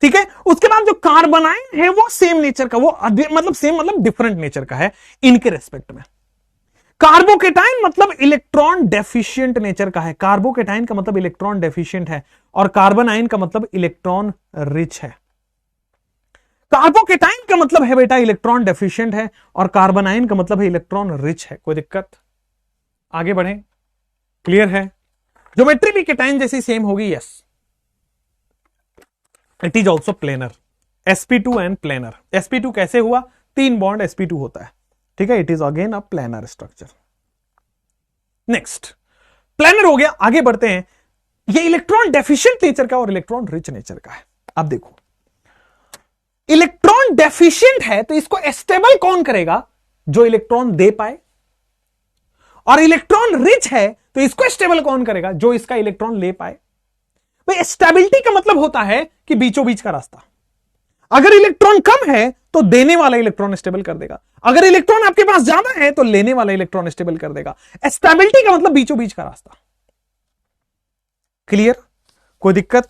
ठीक है। उसके बाद जो कार्बोनाइन है वो सेम नेचर का, वो मतलब सेम मतलब डिफरेंट नेचर का है इनके रेस्पेक्ट में। कार्बोकेटाइन मतलब इलेक्ट्रॉन डेफिशिएंट नेचर का है, कार्बोकेटाइन का मतलब इलेक्ट्रॉन डेफिशिएंट है, और कार्बोनाइन का मतलब इलेक्ट्रॉन रिच है। कार्बोकेटाइन का मतलब है बेटा इलेक्ट्रॉन डेफिशिएंट है, और कार्बोनाइन का मतलब है इलेक्ट्रॉन रिच है। कोई दिक्कत? आगे बढ़े, क्लियर है? ज्योमेट्री भी केटाइन जैसी सेम होगी, yes. It is also planar, sp2 and planar. sp2 कैसे हुआ? 3 बॉन्ड sp2 होता है, ठीक है। It is again a planar structure. Next, planar हो गया। आगे बढ़ते हैं, ये इलेक्ट्रॉन डेफिशिएंट नेचर का और इलेक्ट्रॉन रिच नेचर का है। अब देखो, इलेक्ट्रॉन डेफिशिएंट है तो इसको स्टेबल कौन करेगा? जो इलेक्ट्रॉन दे पाए। और इलेक्ट्रॉन रिच है तो इसको स्टेबल कौन करेगा? जो इसका इलेक्ट्रॉन ले पाए। भाई स्टेबिलिटी का मतलब होता है कि बीचों बीच का रास्ता। अगर इलेक्ट्रॉन कम है तो देने वाला इलेक्ट्रॉन स्टेबल कर देगा, अगर इलेक्ट्रॉन आपके पास ज्यादा है तो लेने वाला इलेक्ट्रॉन स्टेबल कर देगा। स्टेबिलिटी का मतलब बीचों बीच का रास्ता। क्लियर? कोई दिक्कत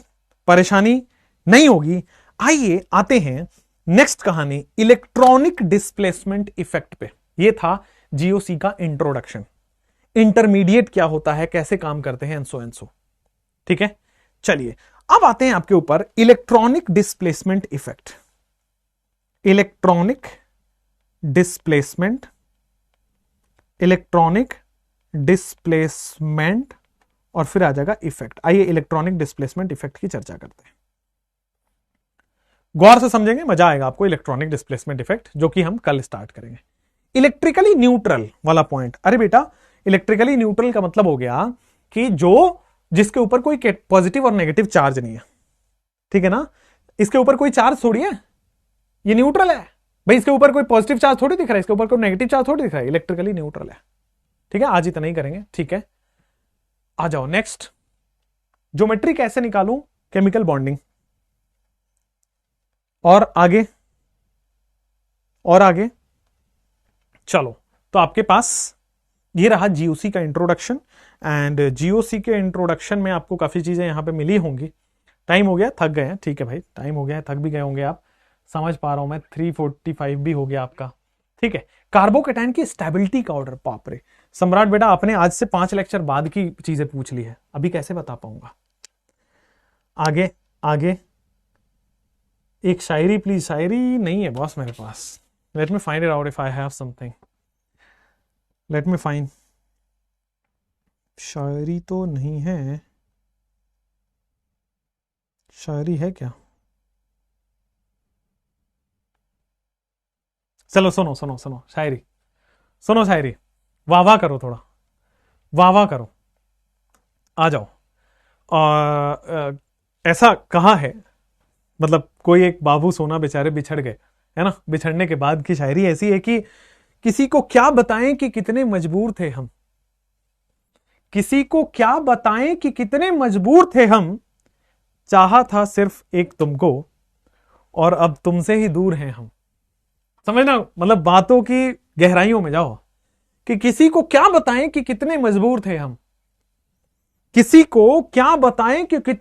परेशानी नहीं होगी। आइए आते हैं नेक्स्ट कहानी, इलेक्ट्रॉनिक डिस्प्लेसमेंट इफेक्ट पे। यह था जीओसी का इंट्रोडक्शन। इंटरमीडिएट क्या होता है, कैसे काम करते हैं, एंसो। ठीक है, चलिए अब आते हैं आपके ऊपर electronic displacement effect. Electronic displacement और फिर आ जाएगा इफेक्ट। आइए इलेक्ट्रॉनिक डिस्प्लेसमेंट इफेक्ट की चर्चा करते हैं। गौर से समझेंगे, मजा आएगा आपको। इलेक्ट्रॉनिक डिस्प्लेसमेंट इफेक्ट जो कि हम कल स्टार्ट करेंगे। इलेक्ट्रिकली न्यूट्रल वाला पॉइंट। अरे बेटा, इलेक्ट्रिकली न्यूट्रल का मतलब हो गया कि जिसके ऊपर कोई पॉजिटिव और नेगेटिव चार्ज नहीं है, ठीक है ना। इसके ऊपर कोई चार्ज थोड़ी है, ये न्यूट्रल है भाई। इसके ऊपर कोई पॉजिटिव चार्ज थोड़ी दिख रहा है, इसके ऊपर कोई नेगेटिव चार्ज थोड़ी दिख रहा है, इलेक्ट्रिकली न्यूट्रल है। ठीक है, आज इतना ही करेंगे, ठीक है। आ जाओ नेक्स्ट, ज्योमेट्री कैसे निकालूं, केमिकल बॉन्डिंग। और आगे चलो, तो आपके पास ये रहा जीओसी का इंट्रोडक्शन। एंड जीओसी के इंट्रोडक्शन में आपको काफी चीजें यहां पे मिली होंगी। टाइम हो गया, थक गए हैं, ठीक है भाई, टाइम हो गया है, थक भी गए होंगे आप, समझ पा रहा हूं मैं। 3:45 भी हो गया आपका, ठीक है। कार्बोकेटाइन की स्टेबिलिटी का ऑर्डर, बाप रे सम्राट बेटा, आपने आज से 5 लेक्चर बाद की चीजें पूछ ली है, अभी कैसे बता पाऊंगा। आगे एक शायरी प्लीज। शायरी नहीं है बॉस मेरे पास। Let me find it out if I have something. Let me find. शायरी तो नहीं है, शायरी है क्या? चलो सुनो शायरी, सुनो शायरी। वाह करो, थोड़ा वाह करो, आ जाओ। ऐसा कहा है, मतलब कोई एक बाबू सोना बेचारे बिछड़ गए, है ना। बिछड़ने के बाद की शायरी ऐसी है कि किसी को क्या बताएं कि कितने मजबूर थे हम, किसी को क्या बताएं कि कितने मजबूर थे हम, चाहा था सिर्फ एक तुमको और अब तुमसे ही दूर हैं हम। समझना, मतलब बातों की गहराइयों में जाओ कि किसी को क्या बताएं कि कितने मजबूर थे हम, किसी को क्या बताएं कि कितने